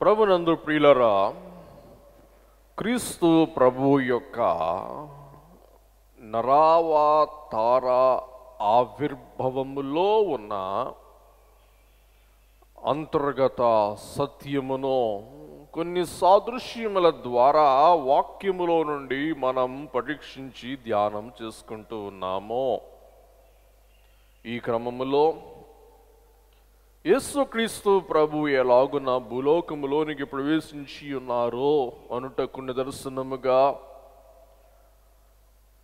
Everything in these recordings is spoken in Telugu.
ప్రభునందు ప్రియులరా, క్రీస్తు ప్రభు యొక్క నరావతార ఆవిర్భవములో ఉన్న అంతర్గత సత్యమును కొన్ని సాదృశ్యముల ద్వారా వాక్యములో నుండి మనం పరీక్షించి ధ్యానం చేసుకుంటూ ఉన్నాము. ఈ క్రమములో యేసుక్రీస్తు ప్రభు ఎలాగున భూలోకములోనికి ప్రవేశించి ఉన్నారో అనుటకు నిదర్శనముగా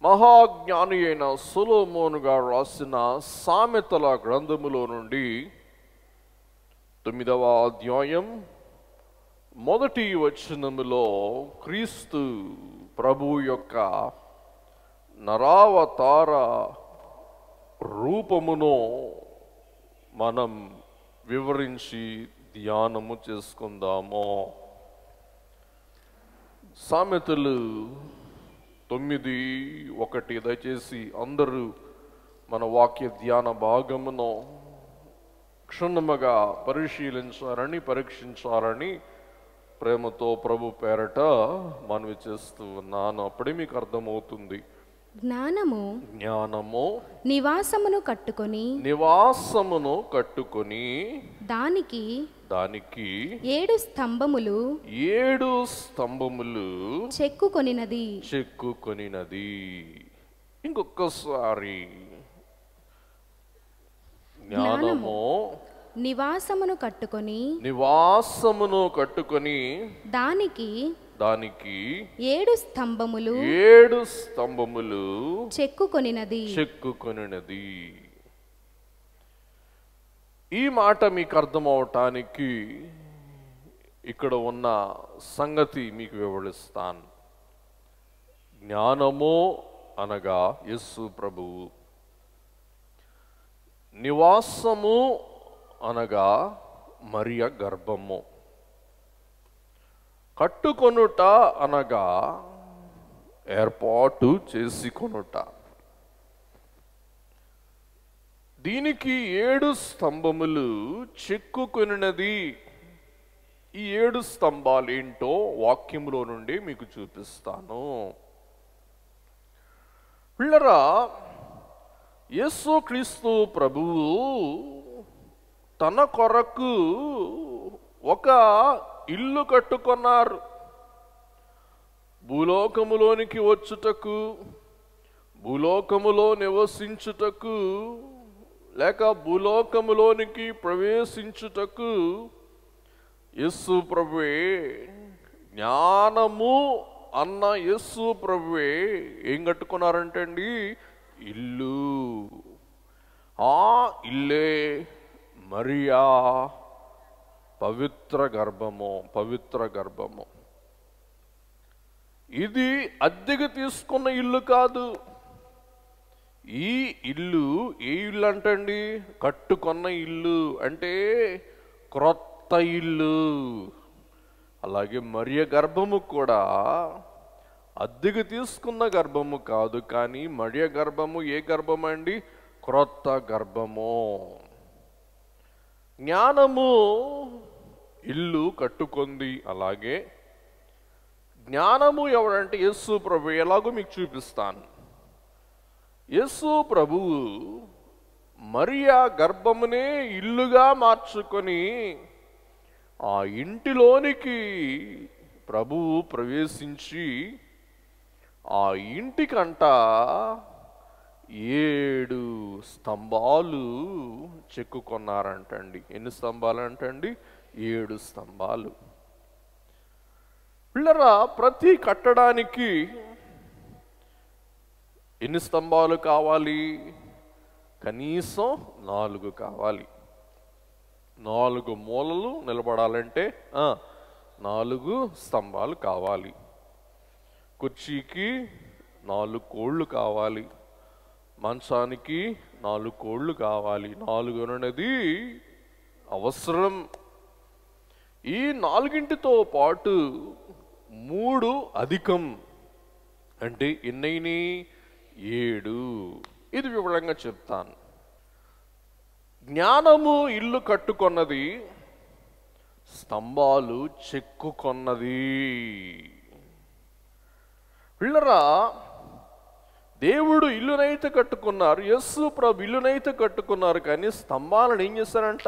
మహాజ్ఞాని అయిన సొలొమోను గారు రాసిన సామెతల గ్రంథములో నుండి 9వ అధ్యాయం 1వ వచనములో క్రీస్తు ప్రభు యొక్క నరావతార రూపమును మనం వివరించి ధ్యానము చేసుకుందాము. సామెతలు 9:1. దయచేసి అందరూ మన వాక్య ధ్యాన భాగమును క్షుణ్ణముగా పరీక్షించాలని ప్రేమతో ప్రభు పేరట మనవి చేస్తూ ఉన్నాను. అప్పుడే మీకు అర్థమవుతుంది. జ్ఞానము నివాసమును కట్టుకొని దానికి 7 స్తంభములు చెక్కుకొనినది. ఇంకొకసారి, జ్ఞానము నివాసమును కట్టుకొని దానికి 7 స్తంభములు చెక్కుకొనినది. ఈ మాట మీకు అర్థమవటానికి ఇక్కడ ఉన్న సంగతి మీకు వివరిస్తాను. జ్ఞానము అనగా యేసు ప్రభువు, నివాసము అనగా మరియ గర్భము, కట్టుకొనుట అనగా ఏర్పాటు చేసుకొనుట. దీనికి 7 స్తంభములు చెక్కుకొనినది. ఈ 7 స్తంభాలు ఏంటో వాక్యములో నుండి మీకు చూపిస్తాను. పిల్లరా, యేసుక్రీస్తు ప్రభువు తన కొరకు ఒక ఇల్లు కట్టుకున్నారు. భూలోకములోనికి వచ్చుటకు, భూలోకములో నివసించుటకు, లేక భూలోకములోనికి ప్రవేశించుటకు యేసు ప్రభువే, జ్ఞానము అన్న యేసు ప్రభువే ఏం కట్టుకున్నారంటే అండి, ఇల్లు. ఆ ఇల్లే మరియా పవిత్ర గర్భము. ఇది అద్దెకు తీసుకున్న ఇల్లు కాదు. ఈ ఇల్లు ఏ ఇల్లు అంటండి, కట్టుకున్న ఇల్లు అంటే క్రొత్త ఇల్లు. అలాగే మరియ గర్భము కూడా అద్దెకు తీసుకున్న గర్భము కాదు, కానీ మరియ గర్భము ఏ గర్భము అండి, క్రొత్త గర్భము. జ్ఞానము ఇల్లు కట్టుకుంది. అలాగే జ్ఞానము ఎవరంటే యేసు ప్రభు. ఎలాగో మీకు చూపిస్తాను. యేసు ప్రభువు మరియా గర్భమునే ఇల్లుగా మార్చుకొని ఆ ఇంటిలోనికి ప్రభువు ప్రవేశించి ఆ ఇంటికంట 7 స్తంభాలు చెక్కుకొన్నారంటండి. ఎన్ని స్తంభాలు అంటండి? 7 స్తంభాలు. పిల్లరా, ప్రతి కట్టడానికి ఎన్ని స్తంభాలు కావాలి? కనీసం 4 కావాలి. 4 మూలలు నిలబడాలంటే 4 స్తంభాలు కావాలి. కుర్చీకి 4 కోళ్ళు కావాలి. మంచానికి 4 కోళ్ళు కావాలి. 4 అనేది అవసరం. ఈ 4తో పాటు 3 అధికం అంటే ఎన్నైనా 7. ఇది వివరంగా చెప్తాను. జ్ఞానము ఇల్లు కట్టుకొన్నది, స్తంభాలు చెక్కుకొన్నది. పిల్లరా, దేవుడు ఇల్లునైతే కట్టుకున్నారు, యేసు ప్రభు ఇల్లునైతే కట్టుకున్నారు, కానీ స్తంభాలను ఏం చేశారంట?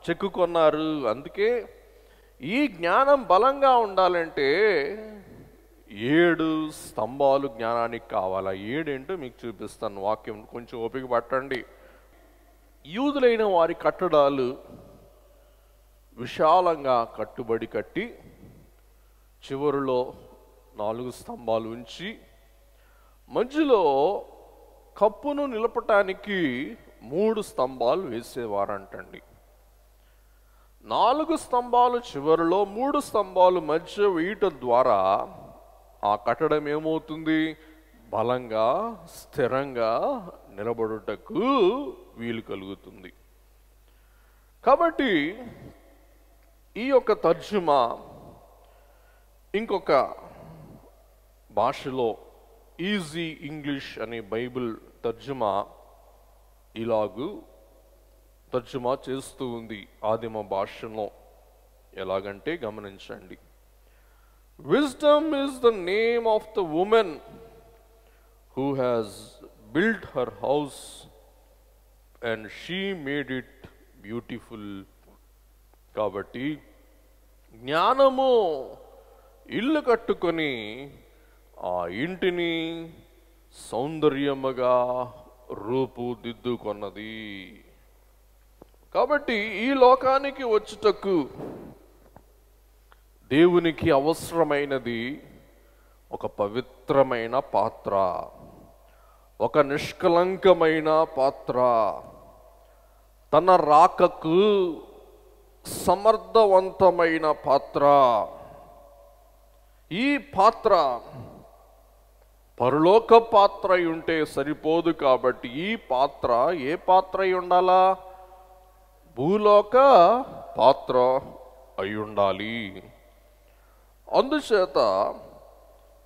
చెక్కుకొన్నారు. అందుకే ఈ జ్ఞానం బలంగా ఉండాలంటే 7 స్తంభాలు జ్ఞానానికి కావాలా. 7 ఏంటో మీకు చూపిస్తాను. వాక్యం కొంచెం ఓపిక పట్టండి. యూదులైన వారి కట్టడాలు విశాలంగా కట్టుబడి కట్టి చివరిలో 4 స్తంభాలు ఉంచి మధ్యలో కప్పును నిలపటానికి 3 స్తంభాలు వేసేవారంటండి. 4 స్తంభాలు చివరిలో 3 స్తంభాలు మధ్య వేయటం ద్వారా ఆ కట్టడం ఏమవుతుంది? బలంగా స్థిరంగా నిలబడుటకు వీలు కలుగుతుంది. కాబట్టి ఈ యొక్క తర్జుమా ఇంకొక భాషలో ఈజీ ఇంగ్లీష్ అనే బైబిల్ తర్జుమా ఇలాగూ తర్జుమా చేస్తూ ఉంది ఆదిమ భాషలో. ఎలాగంటే గమనించండి. Wisdom is the name of the woman who has built her house and she made it beautiful. కాబట్టి జ్ఞానము ఇల్లు కట్టుకొని ఆ ఇంటిని సౌందర్యముగా రూపుదిద్దుకొన్నది. కాబట్టి ఈ లోకానికి వచ్చుటకు దేవునికి అవసరమైనది ఒక పవిత్రమైన పాత్ర, ఒక నిష్కలంకమైన పాత్ర, తన రాకకు సమర్థవంతమైన పాత్ర. ఈ పాత్ర పరలోక పాత్ర అయి ఉంటే సరిపోదు. కాబట్టి ఈ పాత్ర ఏ పాత్ర అయి ఉండాలా? భూలోక పాత్ర అయి ఉండాలి. అందుచేత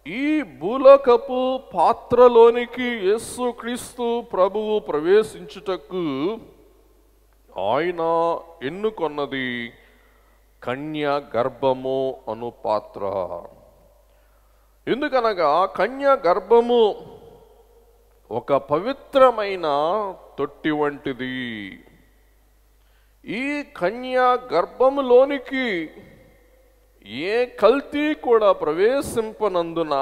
ఈ భూలోకపు పాత్రలోనికి యేసుక్రీస్తు ప్రభువు ప్రవేశించుటకు ఆయన ఎన్నుకొన్నది కన్య గర్భము అను పాత్ర. ఎందుకనగా కన్య గర్భము ఒక పవిత్రమైన తొట్టి వంటిది. ఈ కన్య గర్భములోనికి ఏ కల్తీ కూడా ప్రవేశింపనందున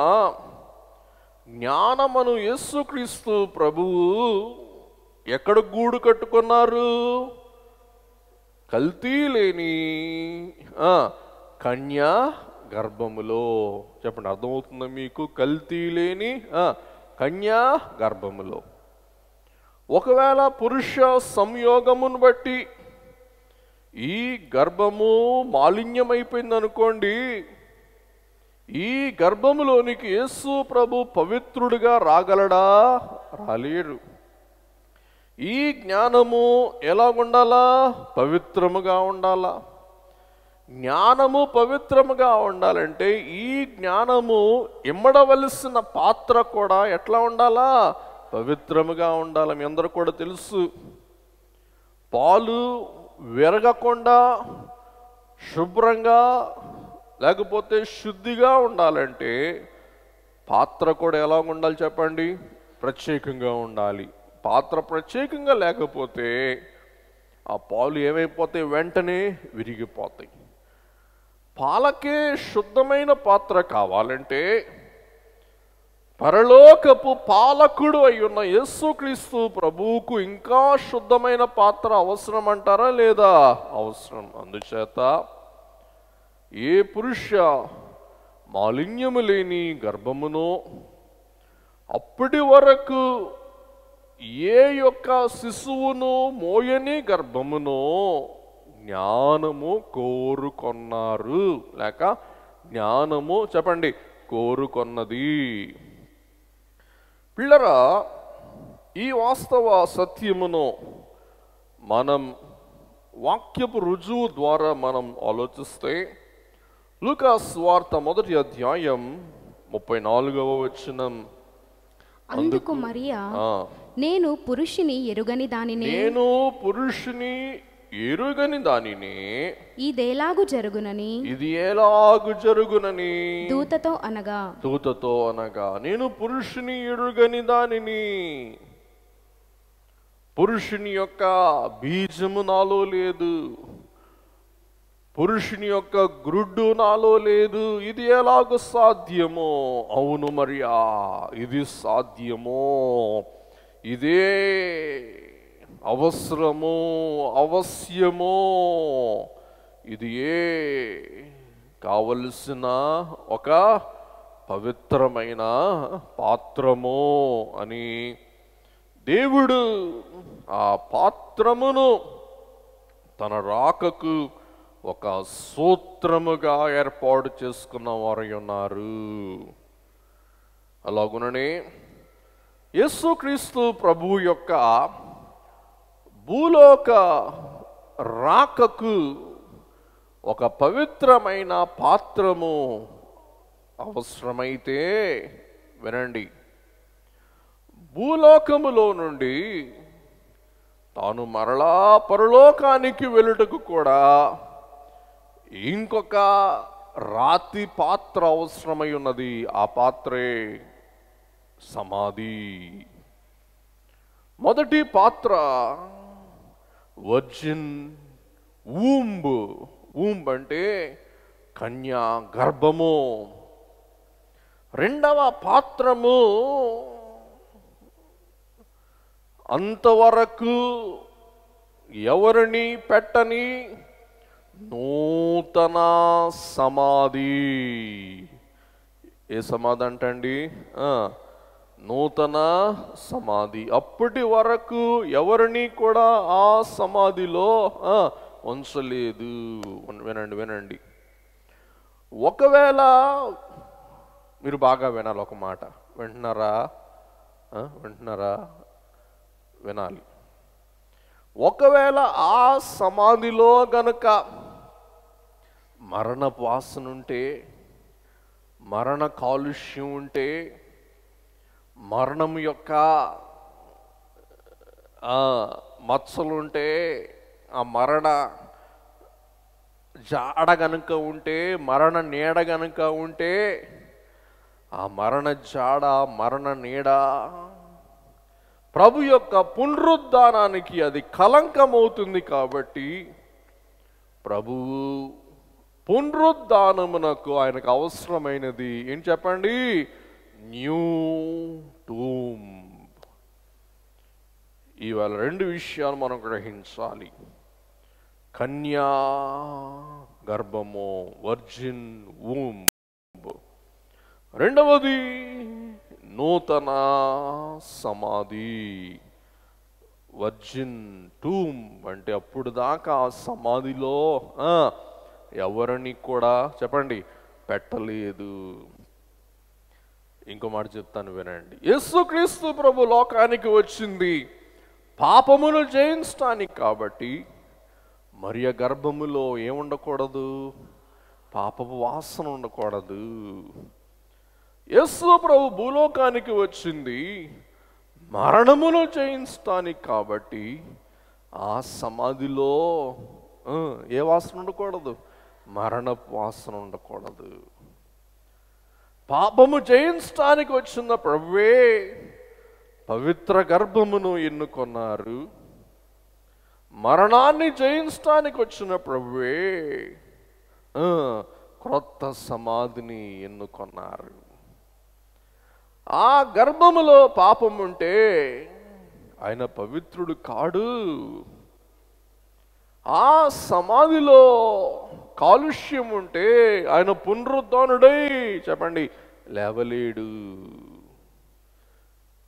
జ్ఞానమను యేసుక్రీస్తు ప్రభువు ఎక్కడ గూడు కట్టుకున్నారు? కల్తీ లేని కన్య గర్భములో. చెప్పండి, అర్థమవుతుందా మీకు? కల్తీ లేని కన్యా గర్భములో. ఒకవేళ పురుష సంయోగమును బట్టి ఈ గర్భము మాలిన్యమైపోయింది అనుకోండి, ఈ గర్భములోనికి యేసు ప్రభు పవిత్రుడిగా రాగలడా? రాలేరు. ఈ జ్ఞానము ఎలా ఉండాలా? పవిత్రముగా ఉండాలా. జ్ఞానము పవిత్రముగా ఉండాలంటే ఈ జ్ఞానము ఇమ్మడవలసిన పాత్ర కూడా ఎట్లా ఉండాలా? పవిత్రముగా ఉండాలి. మీ అందరూ కూడా తెలుసు, పాలు విరగకుండా శుభ్రంగా లేకపోతే శుద్ధిగా ఉండాలంటే పాత్ర కూడా ఎలా ఉండాలి చెప్పండి? ప్రత్యేకంగా ఉండాలి. పాత్ర ప్రత్యేకంగా లేకపోతే ఆ పాలు ఏమైపోతాయి? వెంటనే విరిగిపోతాయి. పాలకే శుద్ధమైన పాత్ర కావాలంటే పరలోకపు పాలకుడు అయ్యున్న యేసుక్రీస్తు ప్రభువుకు ఇంకా శుద్ధమైన పాత్ర అవసరం అంటారా లేదా? అవసరం. అందుచేత ఏ పురుష మాలిన్యము లేని గర్భమునో అప్పటి వరకు ఏ యొక్క శిశువును మోయని గర్భమునో జ్ఞానము కోరుకొన్నారు, లేక జ్ఞానము చెప్పండి కోరుకొన్నది. పిల్లరా, ఈ వాస్తవ సత్యమును మనం వాక్యపు రుజువు ద్వారా మనం ఆలోచిస్తే లూకా సువార్త 1వ అధ్యాయం 34వ వచనం. అందుకు మరియా, నేను పురుషుని ఎరుగని దానిని ఎరుగని దానిని ఇదేలాగు జరుగునని ఇది ఎలాగు జరుగునని దూతతో అనగా నేను పురుషుని ఎరుగని దానిని, పురుషుని యొక్క బీజము నాలో లేదు, పురుషుని యొక్క గ్రుడ్డు నాలో లేదు, ఇది ఎలాగో సాధ్యమో? అవును మరియా, ఇది సాధ్యమో, ఇదే అవసరమో, అవశ్యమో, ఇది కావలసిన ఒక పవిత్రమైన పాత్రము అని దేవుడు ఆ పాత్రమును తన రాకకు ఒక సూత్రముగా ఏర్పాటు చేసుకున్న వారు ఉన్నారు. అలాగుననే యేసుక్రీస్తు ప్రభువు యొక్క భూలోక రాకకు ఒక పవిత్రమైన పాత్రము అవసరమైతే, వినండి, భూలోకములో నుండి తాను మరలా పరలోకానికి వెళ్ళుటకు కూడా ఇంకొక రాతి పాత్ర అవసరమై ఉన్నది. ఆ పాత్రే సమాధి. మొదటి పాత్ర వర్జిన్ ఊంబ్. ఊంబ్ అంటే కన్యా గర్భము. రెండవ పాత్రము అంతవరకు ఎవరిని పెట్టని నూతన సమాధి. ఏ సమాధి అంటండి? నూతన సమాధి. అప్పటి వరకు ఎవరిని కూడా ఆ సమాధిలో ఉంచలేదు. వినండి, ఒకవేళ మీరు బాగా వినాలి, ఒక మాట వింటున్నారా? వినాలి. ఒకవేళ ఆ సమాధిలో గనుక మరణ వాసన ఉంటే, మరణ కాలుష్యం ఉంటే, మరణం యొక్క మచ్చలుంటే, ఆ మరణ జాడ గనుక ఉంటే, మరణ నీడ గనుక ఉంటే, ఆ మరణ జాడ, మరణ నీడ ప్రభు యొక్క పునరుద్ధానానికి అది కలంకమవుతుంది. కాబట్టి ప్రభువు పునరుద్ధానమునకు ఆయనకు అవసరమైనది ఏం చెప్పండి? New tomb. ఇవాళ రెండు విషయాలు మనం గ్రహించాలి. కన్యా గర్భము, వర్జిన్ వూంబ్. రెండవది నూతన సమాధి, వర్జిన్ టూమ్. అంటే అప్పుడు దాకా ఆ సమాధిలో ఎవరిని కూడా చెప్పండి పెట్టలేదు. ఇంకో మాట చెప్తాను, వినండి. యేసుక్రీస్తు ప్రభు లోకానికి వచ్చింది పాపమును జయించడానికి. కాబట్టి మరియ గర్భములో ఏముండకూడదు? పాపపు వాసన ఉండకూడదు. యేసు ప్రభు భూలోకానికి వచ్చింది మరణమును జయించడానికి. కాబట్టి ఆ సమాధిలో ఏ వాసన ఉండకూడదు? మరణపు వాసన ఉండకూడదు. పాపము జయించడానికి వచ్చిన ప్రభువే పవిత్ర గర్భమును ఎన్నుకొన్నారు. మరణాన్ని జయించడానికి వచ్చిన ప్రభువే క్రొత్త సమాధిని ఎన్నుకొన్నారు. ఆ గర్భములో పాపం ఉంటే ఆయన పవిత్రుడు కాడు. ఆ సమాధిలో కాలుష్యం ఉంటే ఆయన పునరుద్ధానుడై చెప్పండి లేవలేడు.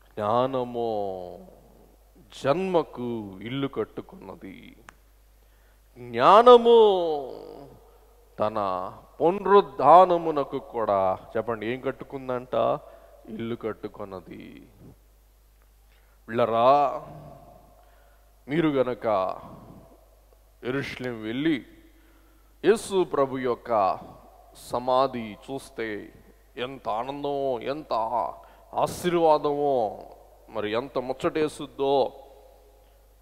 జ్ఞానము జన్మకు ఇల్లు కట్టుకున్నది. జ్ఞానము తన పునరుద్ధానమునకు కూడా చెప్పండి ఏం కట్టుకుందంట? ఇల్లు కట్టుకున్నది. వీళ్ళరా, మీరు గనక యెరూషలేము వెళ్ళి యేసు ప్రభు యొక్క సమాధి చూస్తే ఎంత ఆనందమో, ఎంత ఆశీర్వాదమో, మరి ఎంత ముచ్చటేసుద్దో.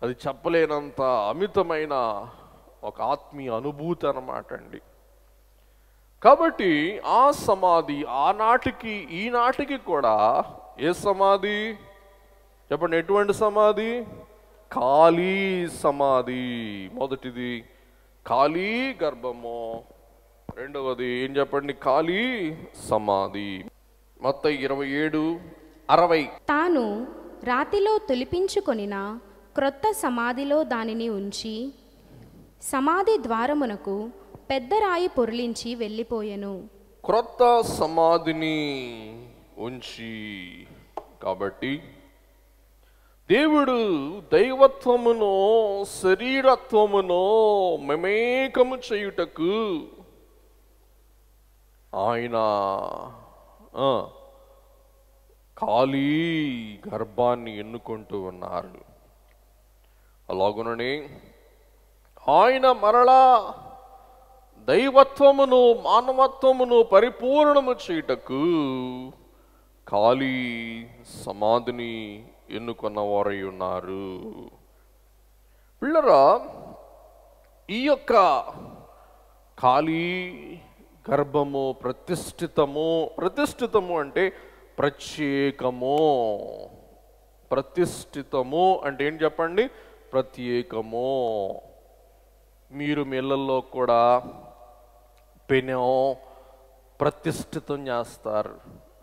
అది చెప్పలేనంత అమితమైన ఒక ఆత్మీయ అనుభూతి అన్నమాట అండి. కాబట్టి ఆ సమాధి ఆనాటికి ఈనాటికి కూడా ఏ సమాధి చెప్పండి, ఎటువంటి సమాధి? ఖాళీ సమాధి. మొదటిది ఖాళీ గర్భము, రెండవది ఏం చెప్పండి? ఖాళీ సమాధి. మత్తయి 27:60. తాను రాతిలో తొలిపించుకొనిన క్రొత్త సమాధిలో దానిని ఉంచి సమాధి ద్వారమునకు పెద్ద రాయి పొర్లించి వెళ్ళిపోయెను. క్రొత్త సమాధిని ఉంచి. కాబట్టి దేవుడు దైవత్వమును శరీరత్వమును మమేకము చేయుటకు ఆయన ఖాళీ గర్భాన్ని ఎన్నుకుంటూ ఉన్నారు. అలాగుననే ఆయన మరలా దైవత్వమును మానవత్వమును పరిపూర్ణము చేయుటకు ఖాళీ సమాధిని ఎన్నుకున్నవారై ఉన్నారు. పిల్లరా, ఈ యొక్క ఖాళీ గర్భము ప్రతిష్ఠితము అంటే ప్రత్యేకము. ప్రతిష్ఠితము అంటే ఏంటి చెప్పండి? ప్రత్యేకము. మీరు మీ ఇళ్ళల్లో కూడా పెనెం ప్రతిష్ఠితం చేస్తారు.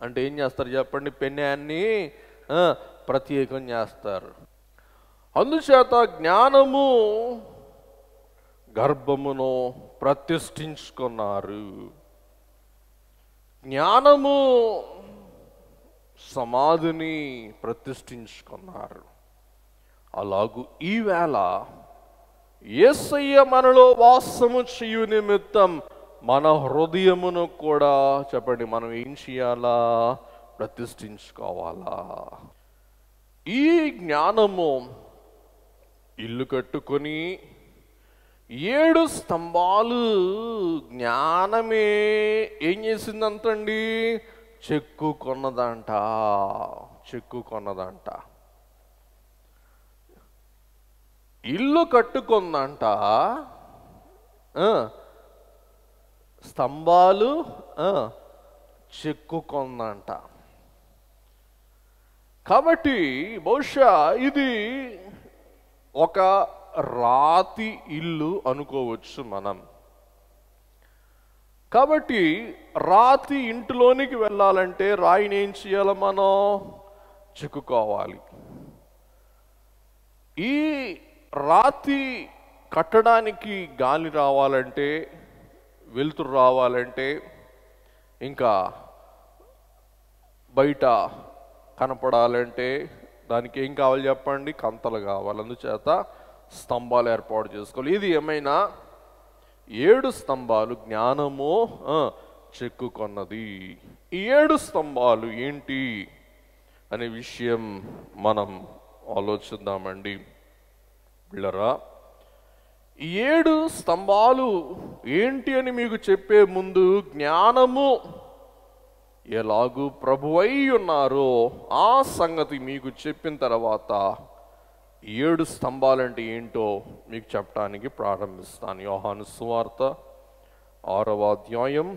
అంటే ఏం చేస్తారు చెప్పండి? పెనాన్ని ప్రత్యేకం చేస్తారు. అందుచేత జ్ఞానము గర్భమును ప్రతిష్ఠించుకున్నారు. జ్ఞానము సమాధిని ప్రతిష్ఠించుకున్నారు. అలాగూ ఈవేళ యేసయ్య మనలో వాసము చేయు నిమిత్తం మన హృదయమును కూడా చెప్పండి, మనం ఏం చేయాలా? ప్రతిష్ఠించుకోవాలా. ఈ జ్ఞానము ఇల్లు కట్టుకొని 7 స్తంభాలు జ్ఞానమే ఏం చేసిందంటండి? చెక్కుకొన్నదంట. ఇల్లు కట్టుకుందంట, స్తంభాలు చెక్కుకొందంట. కాబట్టి బహుశా ఇది ఒక రాతి ఇల్లు అనుకోవచ్చు మనం. కాబట్టి రాతి ఇంటిలోనికి వెళ్ళాలంటే రాయిని ఏం చేయాలి? మనం చెక్కుకోవాలి. ఈ రాతి కట్టడానికి గాలి రావాలంటే, వెలుతురు రావాలంటే, ఇంకా బయట కనపడాలంటే దానికి ఏం కావాలి చెప్పండి? కంతలు కావాలి. అందుచేత స్తంభాలు ఏర్పాటు చేసుకోవాలి. ఇది ఏమైనా 7 స్తంభాలు జ్ఞానము చెక్కుకొన్నది. ఈ 7 స్తంభాలు ఏంటి అనే విషయం మనం ఆలోచిద్దామండి. పిల్లరా, ఈ 7 స్తంభాలు ఏంటి అని మీకు చెప్పే ముందు జ్ఞానము ఎలాగూ ప్రభువై ఉన్నారో ఆ సంగతి మీకు చెప్పిన తర్వాత 7 స్తంభాలంటే ఏంటో మీకు చెప్పడానికి ప్రారంభిస్తాను. యోహాను సువార్త 6వ అధ్యాయం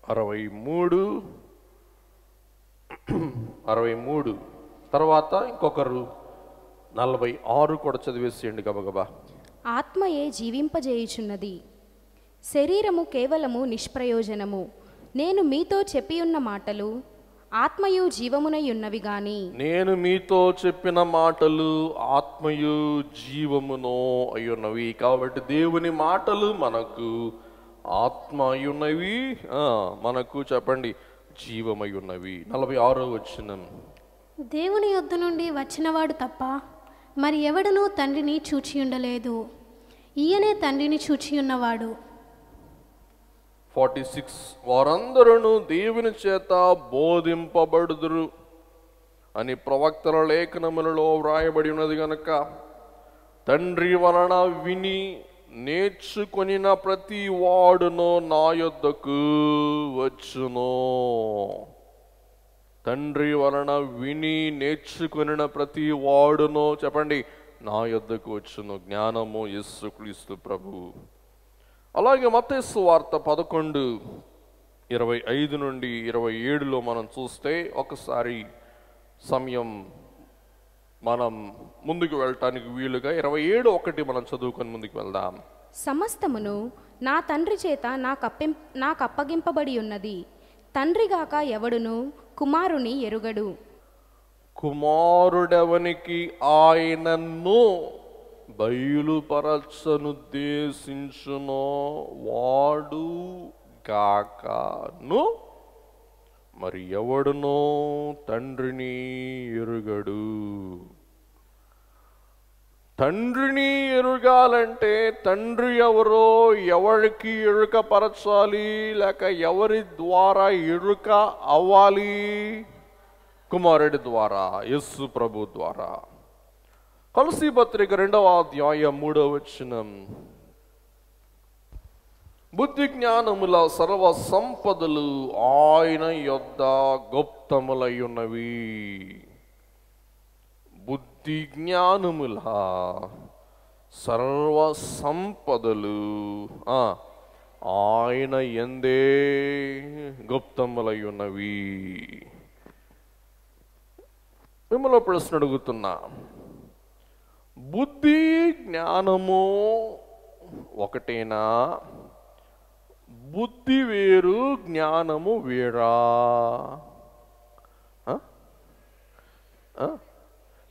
63 తర్వాత ఇంకొకరు 46 కూడా చదివేసేయండి గబగబా. ఆత్మయే జీవింపజేయుచున్నది, శరీరము కేవలము నిష్ప్రయోజనము. నేను మీతో చెప్పియున్న మాటలు ఆత్మయు జీవమునై ఉన్నవి గాని. నేను మీతో చెప్పిన మాటలు ఆత్మయు జీవమునో అయ్యున్నవి. కాబట్టి దేవుని మాటలు మనకు ఆత్మ అయ్యున్నవి, మనకు చెప్పండి జీవమై ఉన్నవి. 46వ వచనం. దేవుని యొద్ద నుండి వచ్చినవాడు తప్ప మరి ఎవడనూ తండ్రిని చూచియుండలేదు, ఈయనే తండ్రిని చూచియున్నవాడు. 46 వారందరూ దేవుని చేత బోధింపబడుదురు అని ప్రవక్తల లేఖనములలో వ్రాయబడి ఉన్నది గనుక తండ్రి వలన విని నేర్చుకొనిన ప్రతి వాడును నా యొద్దకు వచ్చును. తండ్రి వలన విని నేర్చుకొనిన ప్రతి వాడును చెప్పండి నా యొద్దకు వచ్చును. జ్ఞానము యేసుక్రీస్తు ప్రభు. అలాగే మత్తయి సువార్త 11:25 నుండి 27లో మనం చూస్తే, ఒకసారి సమయం మనం ముందుకు వెళ్ళటానికి వీలుగా 27:1 మనం చదువుకొని ముందుకు వెళ్దాం. సమస్తమును నా తండ్రి చేత నాకు అప్పగింపబడి ఉన్నది. తండ్రిగాక ఎవడును కుమారుని ఎరుగడు. కుమారుడెవనికి ఆయనను బయలుపరచనుద్దేశించునో వాడు గాకను మరి ఎవడునో తండ్రిని ఎరుగడు. తండ్రిని ఎరుగాలంటే తండ్రి ఎవరో ఎవరికి ఎరుకపరచాలి, లేక ఎవరి ద్వారా ఎరుక అవ్వాలి? కుమారుడి ద్వారా, యేసు ప్రభు ద్వారా. కొలసీ పత్రిక 2వ అధ్యాయం 3వ వచనం, బుద్ధి జ్ఞానముల సర్వ సంపదలు ఆయన యొద్ద గుప్తములై ఉన్నవి. బుద్ధి జ్ఞానముల సర్వ సంపదలు ఆయన యందే గుప్తములై ఉన్నవి. మిమ్మల్ని ప్రశ్న అడుగుతున్నా, బుద్ధి జ్ఞానము ఒకటేనా? బుద్ధి వేరు, జ్ఞానము వేరా?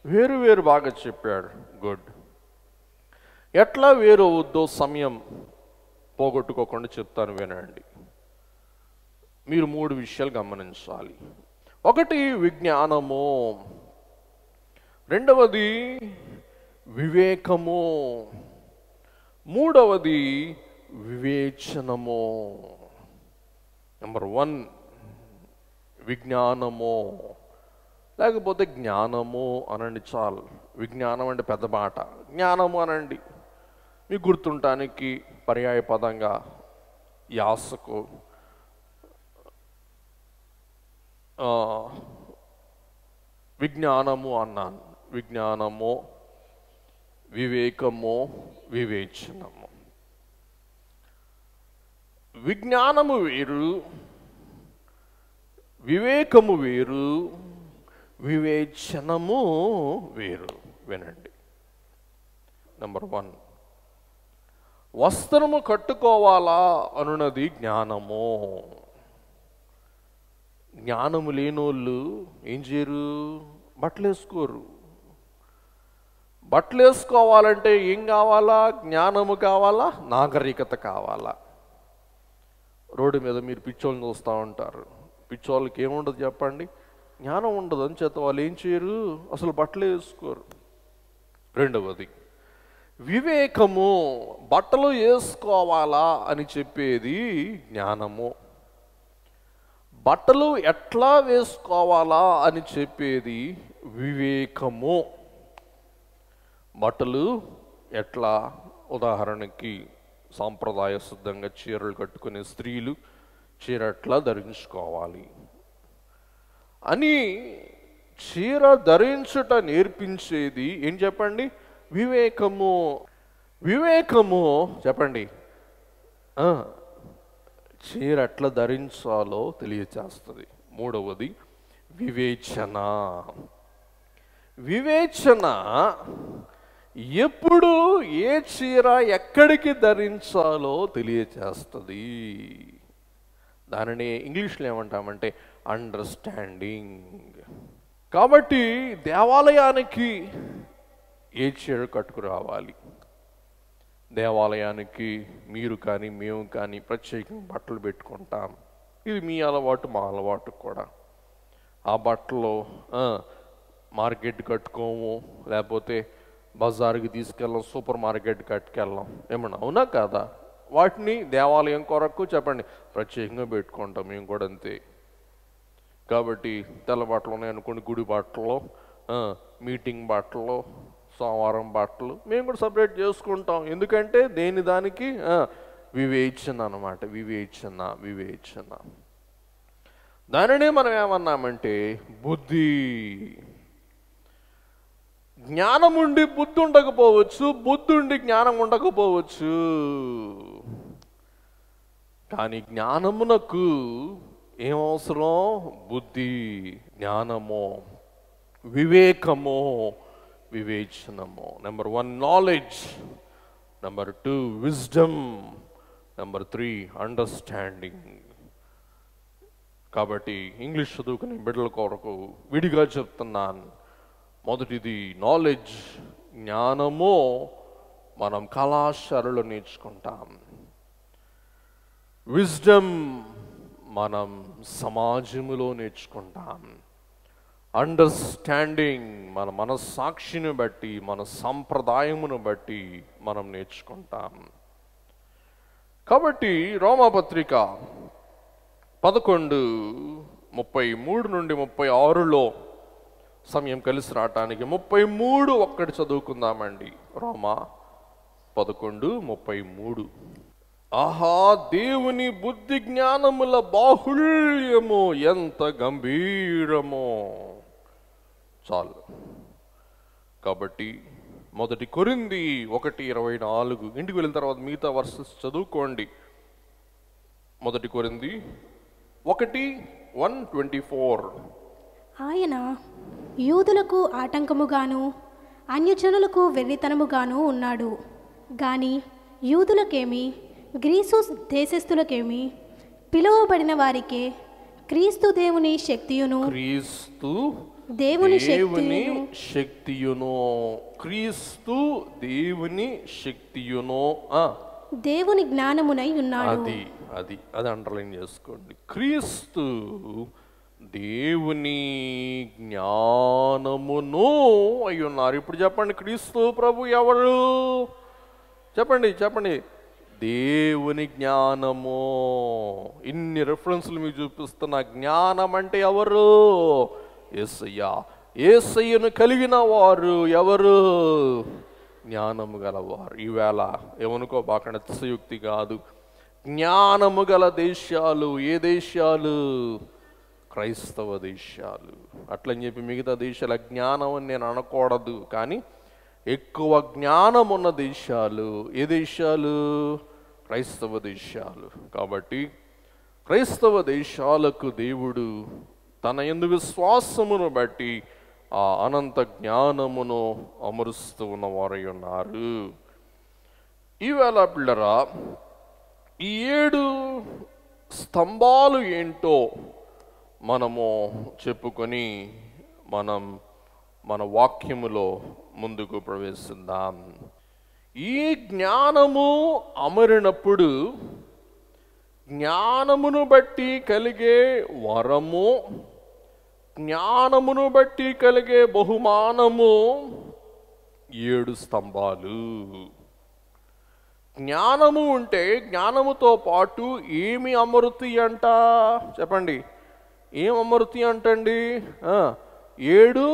వేరు వేరు బాగా చెప్పాడు. గుడ్. ఎట్లా వేరు అవుద్దో సమయం పోగొట్టుకోకుండా చెప్తాను, వినండి. మీరు 3 విషయాలు గమనించాలి. ఒకటి విజ్ఞానము, రెండవది వివేకము, మూడవది వివేచనము. నెంబర్ 1 విజ్ఞానము, లేకపోతే జ్ఞానము అనండి చాలు. విజ్ఞానం అంటే పెద్ద మాట, జ్ఞానము అనండి. మీకు గుర్తుంటానికి పర్యాయ పదంగా యాసకు విజ్ఞానము అన్నాను. విజ్ఞానము, వివేకము, వివేచనము. విజ్ఞానము వేరు, వివేకము వేరు, వివేచనము వేరు. వినండి. నెంబర్ 1, వస్త్రము కట్టుకోవాలా అనున్నది జ్ఞానము. జ్ఞానము లేనోళ్ళు ఏం చేయరు? బట్టలు వేసుకోరు. బట్టలు వేసుకోవాలంటే ఏం కావాలా? జ్ఞానము కావాలా, నాగరికత కావాలా? రోడ్డు మీద మీరు పిచ్చోళ్ళని చూస్తూ ఉంటారు. పిచ్చోళ్ళకి ఏముండదు చెప్పండి? జ్ఞానం ఉండదు. అని చేత వాళ్ళు ఏం చేయరు? అసలు బట్టలు వేసుకోరు. రెండవది వివేకము, బట్టలు వేసుకోవాలా అని చెప్పేది జ్ఞానము. బట్టలు ఎట్లా వేసుకోవాలా అని చెప్పేది వివేకము. బట్టలు ఎట్లా, ఉదాహరణకి సాంప్రదాయ సిద్ధంగా చీరలు కట్టుకునే స్త్రీలు చీర ఎట్లా ధరించుకోవాలి అని చీర ధరించుట నేర్పించేది ఏం చెప్పండి? వివేకము. వివేకము చెప్పండి, చీర ఎట్లా ధరించాలో తెలియచేస్తుంది. మూడవది వివేచన. వివేచన ఎప్పుడు ఏ చీర ఎక్కడికి ధరించాలో తెలియచేస్తుంది. దానిని ఇంగ్లీష్లో ఏమంటామంటే అండర్స్టాండింగ్. కాబట్టి దేవాలయానికి ఏ చీర కట్టుకురావాలి? దేవాలయానికి మీరు కానీ మేము కానీ ప్రత్యేకంగా బట్టలు పెట్టుకుంటాం. ఇది మీ అలవాటు, మా అలవాటు కూడా. ఆ బట్టలు మార్కెట్ కట్టుకోము, లేకపోతే బజార్కి తీసుకెళ్ళాం, సూపర్ మార్కెట్ కట్టుకెళ్ళాం. ఏమన్నా అవునా కాదా? వాటిని దేవాలయం కొరకు చెప్పండి ప్రత్యేకంగా పెట్టుకుంటాం. మేము కూడా అంతే. కాబట్టి తెల్ల బట్టలు ఉన్నాయనుకోండి, గుడి బట్టలు, మీటింగ్ బట్టలు, సోమవారం బట్టలు మేము కూడా సపరేట్ చేసుకుంటాం. ఎందుకంటే దేని దానికి వివేచన అన్నమాట. వివేచన, వివేచన. దానినే మనం ఏమన్నామంటే బుద్ధి. జ్ఞానం ఉండి బుద్ధి ఉండకపోవచ్చు, బుద్ధి ఉండి జ్ఞానం ఉండకపోవచ్చు. కానీ జ్ఞానమునకు ఏమవసరం? బుద్ధి, జ్ఞానము, వివేకము, వివేచనము. Number 1 knowledge, number 2 wisdom, number 3 understanding. కాబట్టి ఇంగ్లీష్ చదువుకునే బిడ్డల కొరకు విడిగా చెప్తున్నాను. మొదటిది నాలెడ్జ్, జ్ఞానము మనం కళాశాలలో నేర్చుకుంటాం. విజ్డమ్ మనం సమాజములో నేర్చుకుంటాం. అండర్స్టాండింగ్ మన మనస్సాక్షిని బట్టి, మన సంప్రదాయమును బట్టి మనం నేర్చుకుంటాం. కాబట్టి రోమాపత్రిక 11:33 నుండి 36లో సమయం కలిసి రావటానికి 33 ఒక్కటి చదువుకుందామండి. రోమా 11:33. ఆహా, దేవుని బుద్ధి జ్ఞానముల బాహుళ్యము ఎంత గంభీరమో. చాలు. కాబట్టి 1 కొరింథీ 1:24 ఇంటికి వెళ్ళిన తర్వాత మిగతా వర్సెస్ చదువుకోండి. 1 కొరింథీ 1:24. ఆయన యూదులకు ఆటంకముగాను అన్యజనులకు వెర్రితనముగాను ఉన్నాడు. గాని యూదులకేమి గ్రీసు దేశస్థులకేమి పిలువబడిన వారికే క్రీస్తు దేవుని శక్తియును, క్రీస్తు దేవుని శక్తియును, క్రీస్తు దేవుని శక్తియును, దేవుని జ్ఞానమునై ఉన్నాడు. అది అండర్లైన్ చేసుకోండి. క్రీస్తు దేవుని జ్ఞానమును అయి ఉన్నారు. ఇప్పుడు చెప్పండి, క్రీస్తు ప్రభు ఎవరు? చెప్పండి. దేవుని జ్ఞానము. ఇన్ని రెఫరెన్స్లు మీకు చూపిస్తున్న జ్ఞానం అంటే ఎవరు? యేసయ్య. యేసయ్యను కలిగిన వారు ఎవరు? జ్ఞానము గలవారు. ఈవేళ ఏమనుకోబాకండి, అతిశయోక్తి కాదు. జ్ఞానము గల దేశాలు ఏ దేశాలు? క్రైస్తవ దేశాలు. అట్లని చెప్పి మిగతా దేశాల జ్ఞానం అని నేను అనకూడదు. కానీ ఎక్కువ జ్ఞానం ఉన్న దేశాలు ఏ దేశాలు? క్రైస్తవ దేశాలు. కాబట్టి క్రైస్తవ దేశాలకు దేవుడు తన యందు విశ్వాసమును బట్టి ఆ అనంత జ్ఞానమును అమరుస్తూ ఉన్నవారై ఉన్నారు. ఈవేళ పిల్లరా, ఈ 7 స్తంభాలు ఏంటో మనము చెప్పుకొని మన వాక్యములో ముందుకు ప్రవేశిద్దాం. ఈ జ్ఞానము అమరినప్పుడు జ్ఞానమును బట్టి కలిగే వరము, జ్ఞానమును బట్టి కలిగే బహుమానము 7 స్తంభాలు. జ్ఞానము ఉంటే జ్ఞానముతో పాటు ఏమి అమృతి అంట? చెప్పండి, ఏం అమృతి అంటండి? 7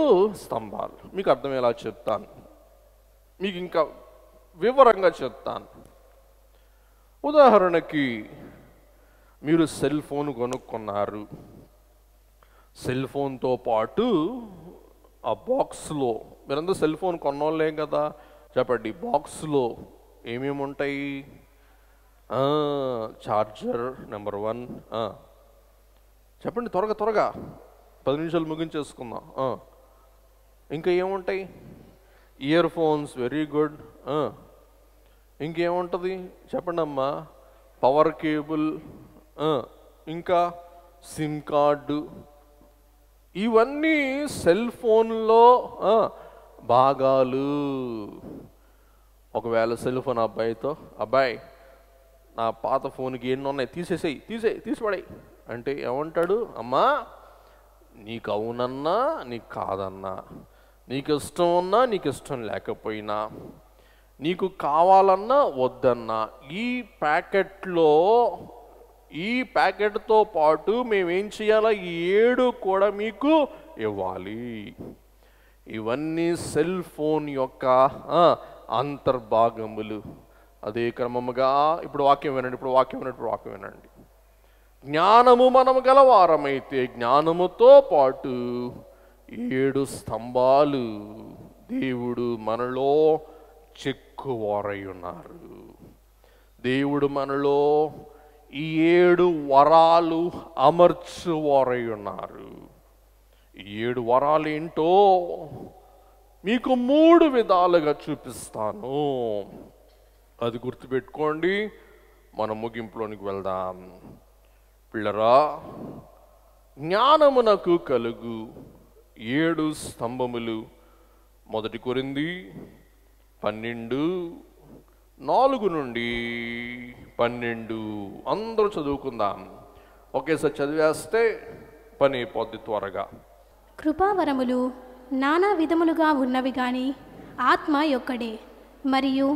స్తంభాలు. మీకు అర్థమయ్యేలా చెప్తాను, మీకు ఇంకా వివరంగా చెప్తాను. ఉదాహరణకి మీరు సెల్ ఫోన్ కొనుక్కున్నారు. సెల్ ఫోన్తో పాటు ఆ బాక్స్లో, మీరందరూ సెల్ ఫోన్ కొన్నోళ్ళే కదా, చెప్పండి, బాక్స్లో ఏమేమి ఉంటాయి? Charger number 1. చెప్పండి, త్వరగా 10 నిమిషాలు ముగించేసుకుందాం. ఇంకా ఏముంటాయి? Ear phones, very good. ఇంకేముంటుంది చెప్పండి అమ్మా? పవర్ కేబుల్, ఇంకా సిమ్ కార్డు. ఇవన్నీ సెల్ ఫోన్లో భాగాలు. ఒకవేళ సెల్ ఫోన్ అబ్బాయితో, అబ్బాయి నా పాత ఫోన్కి ఎన్ని ఉన్నాయి తీసిపడాయి అంటే ఏమంటాడు? అమ్మా, నీకు అవునన్నా నీకు కాదన్నా, నీకు ఇష్టం ఉన్నా నీకు ఇష్టం లేకపోయినా, నీకు కావాలన్నా వద్దన్నా, ఈ ప్యాకెట్తో పాటు మేమేం చేయాలా? ఈ 7 కూడా మీకు ఇవ్వాలి. ఇవన్నీ సెల్ ఫోన్ యొక్క అంతర్భాగములు. అదే క్రమముగా ఇప్పుడు వాక్యం వినండి. జ్ఞానము మనము గలవారమైతే జ్ఞానముతో పాటు 7 స్తంభాలు దేవుడు మనలో చెక్కువారై ఉన్నారు. దేవుడు మనలో ఈ 7 వరాలు అమర్చువారై ఉన్నారు. ఈ 7 వరాలు ఏంటో మీకు 3 విధాలుగా చూపిస్తాను. అది గుర్తుపెట్టుకోండి. మనం ముగింపులోనికి వెళ్దాం. పిల్లరా, జ్ఞానమునకు కలుగు 7 స్తంభములు. 1 కొరింథీ 12:4-12 అందరూ చదువుకుందాం. ఒకేసారి చదివేస్తే పని అయిపోద్ది త్వరగా. కృపావరములు నానా విధములుగా ఉన్నవి గాని ఆత్మ యొక్కడే, మరియు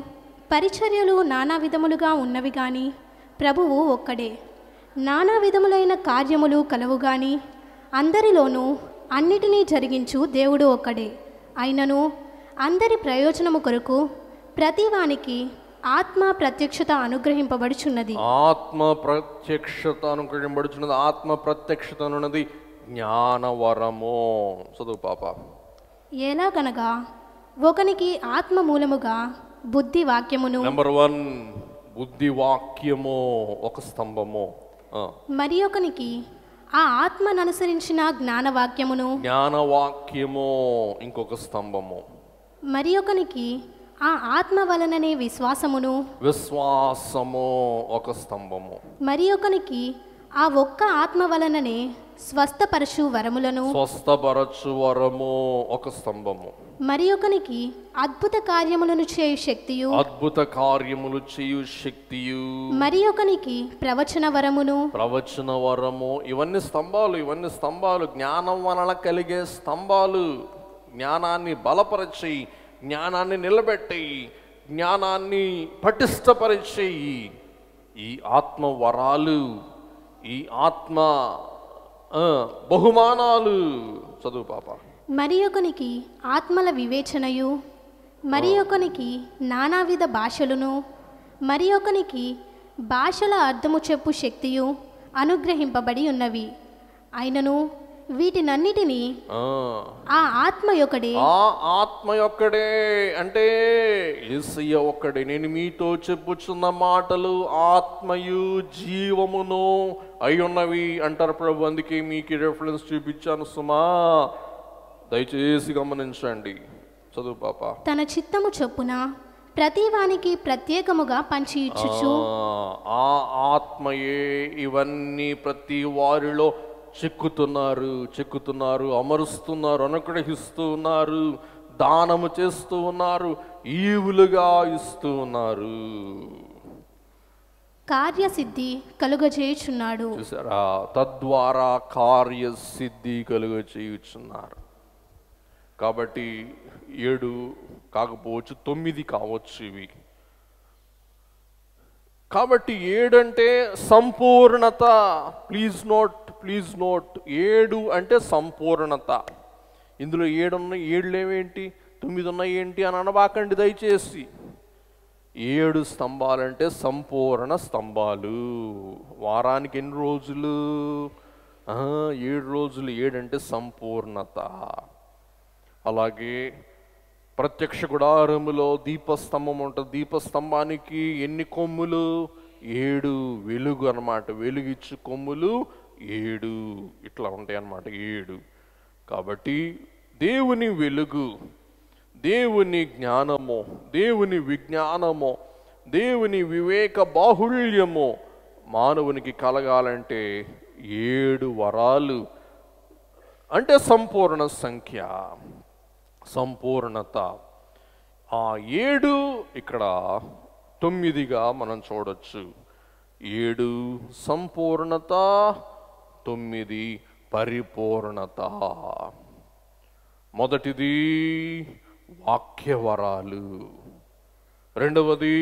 పరిచర్యలు నానా విధములుగా ఉన్నవి గాని ప్రభువు ఒక్కడే. నానా విధములైన కార్యములు కలవు గాని అందరిలోనూ అన్నిటినీ జరిగించు దేవుడు ఒక్కడే. అయినను అందరి ప్రయోజనము కొరకు ప్రతివానికి ఆత్మ ప్రత్యక్షత అనుగ్రహింపబడుచున్నది. ఆత్మ ప్రత్యక్షత అనుగ్రహింపబడుచున్నది. ఆత్మ ప్రత్యక్షత అన్నది జ్ఞానవరము. చదువు పాప. ఎలాగనగా ఒకనికి ఆత్మ మూలముగా బుద్ధి వాక్యమును, నెంబర్ 1 బుద్ధి వాక్యము ఒక స్తంభము. మరి ఒకనికి ఆ ఆత్మను అనుసరించిన జ్ఞానవాక్యమును, జ్ఞానవాక్యము ఇంకొక స్తంభము. మరి ఒకనికి ఆ ఆత్మ వలననే విశ్వాసమును, విశ్వాసము ఒక స్తంభము. మరి ఒకనికి ఆ ఒక్క ఆత్మ వలననే స్వస్థపరచు వరములను, స్వస్థపరచు వరము ఒక స్తంభము. మరి ఒకనికి అద్భుత కార్యములను చేయు శక్తియు, అద్భుత కార్యములు చేయు శక్తియు. మరి ఒకనికి ప్రవచన వరమును, ప్రవచన వరము. ఇవన్నీ స్తంభాలు జ్ఞానం వలన కలిగే స్తంభాలు. జ్ఞానాన్ని బలపరచేయి, జ్ఞానాన్ని నిలబెట్టేయి, జ్ఞానాన్ని పటిష్టపరిచేయి. ఈ ఆత్మ వరాలు, ఈ ఆత్మ బహుమానాలు. చదువు పాప. మరి ఒకనికి ఆత్మల వివేచనయు, మరి ఒకనికి నానావిధ భాషలను, మరి ఒకనికి భాషల అర్థము చెప్పు శక్తియు అనుగ్రహింపబడి ఉన్నవి. అయినను వీటినన్నిటినీ ఆ ఆత్మ యొక్కడే. ఆ ఆత్మ యొక్కడే అంటే యేసయ్య ఒక్కడే. నేను మీతో చెప్పుచున్న మాటలు ఆత్మయు జీవమును అయి ఉన్నవి అంటారు ప్రభు. అందుకే మీకు రెఫరెన్స్ చూపించాను సుమా, దయచేసి గమనించండి. చదువు పాప. తన చిత్తము చొప్పున ప్రతివానికి ప్రత్యేకముగా పంచి ఇచ్చుచు. ఆ ఆత్మయే ఇవన్నీ ప్రతి వారిలో చెక్కుతున్నారు, అమరుస్తున్నారు, అనుగ్రహిస్తూ ఉన్నారు, దానము చేస్తూ ఉన్నారు, ఈవులుగా ఇస్తూ ఉన్నారు. కార్యసిద్ధి కలుగజేయుచున్నాడు. చూసారా? తద్వారా కార్యసిద్ధి కలుగజేయుచున్నారు. కాబట్టి 7 కాకపోవచ్చు, 9 కావచ్చు ఇవి. కాబట్టి 7 అంటే సంపూర్ణత. ప్లీజ్ నోట్ 7 అంటే సంపూర్ణత. ఇందులో 7 ఉన్నాయి, 7 లేవేంటి, 9 ఉన్నాయి ఏంటి అని అనబాకండి దయచేసి. 7 స్తంభాలంటే సంపూర్ణ స్తంభాలు. వారానికి ఎన్ని రోజులు? 7 రోజులు. 7 అంటే సంపూర్ణత. అలాగే ప్రత్యక్ష గుడారములో దీపస్తంభం ఉంటుంది. దీపస్తంభానికి ఎన్ని కొమ్ములు? 7 వెలుగు అన్నమాట. వెలుగిచ్చు కొమ్ములు 7 ఇట్లా ఉంటాయి అన్నమాట. 7. కాబట్టి దేవుని వెలుగు, దేవుని జ్ఞానము, దేవుని విజ్ఞానము, దేవుని వివేక బాహుళ్యము మానవునికి కలగాలంటే 7 వరాలు అంటే సంపూర్ణ సంఖ్య, సంపూర్ణత. ఆ 7 ఇక్కడ 9గా మనం చూడొచ్చు. 7 సంపూర్ణత, 9 పరిపూర్ణత. మొదటిది వాక్యవరాలు, రెండవది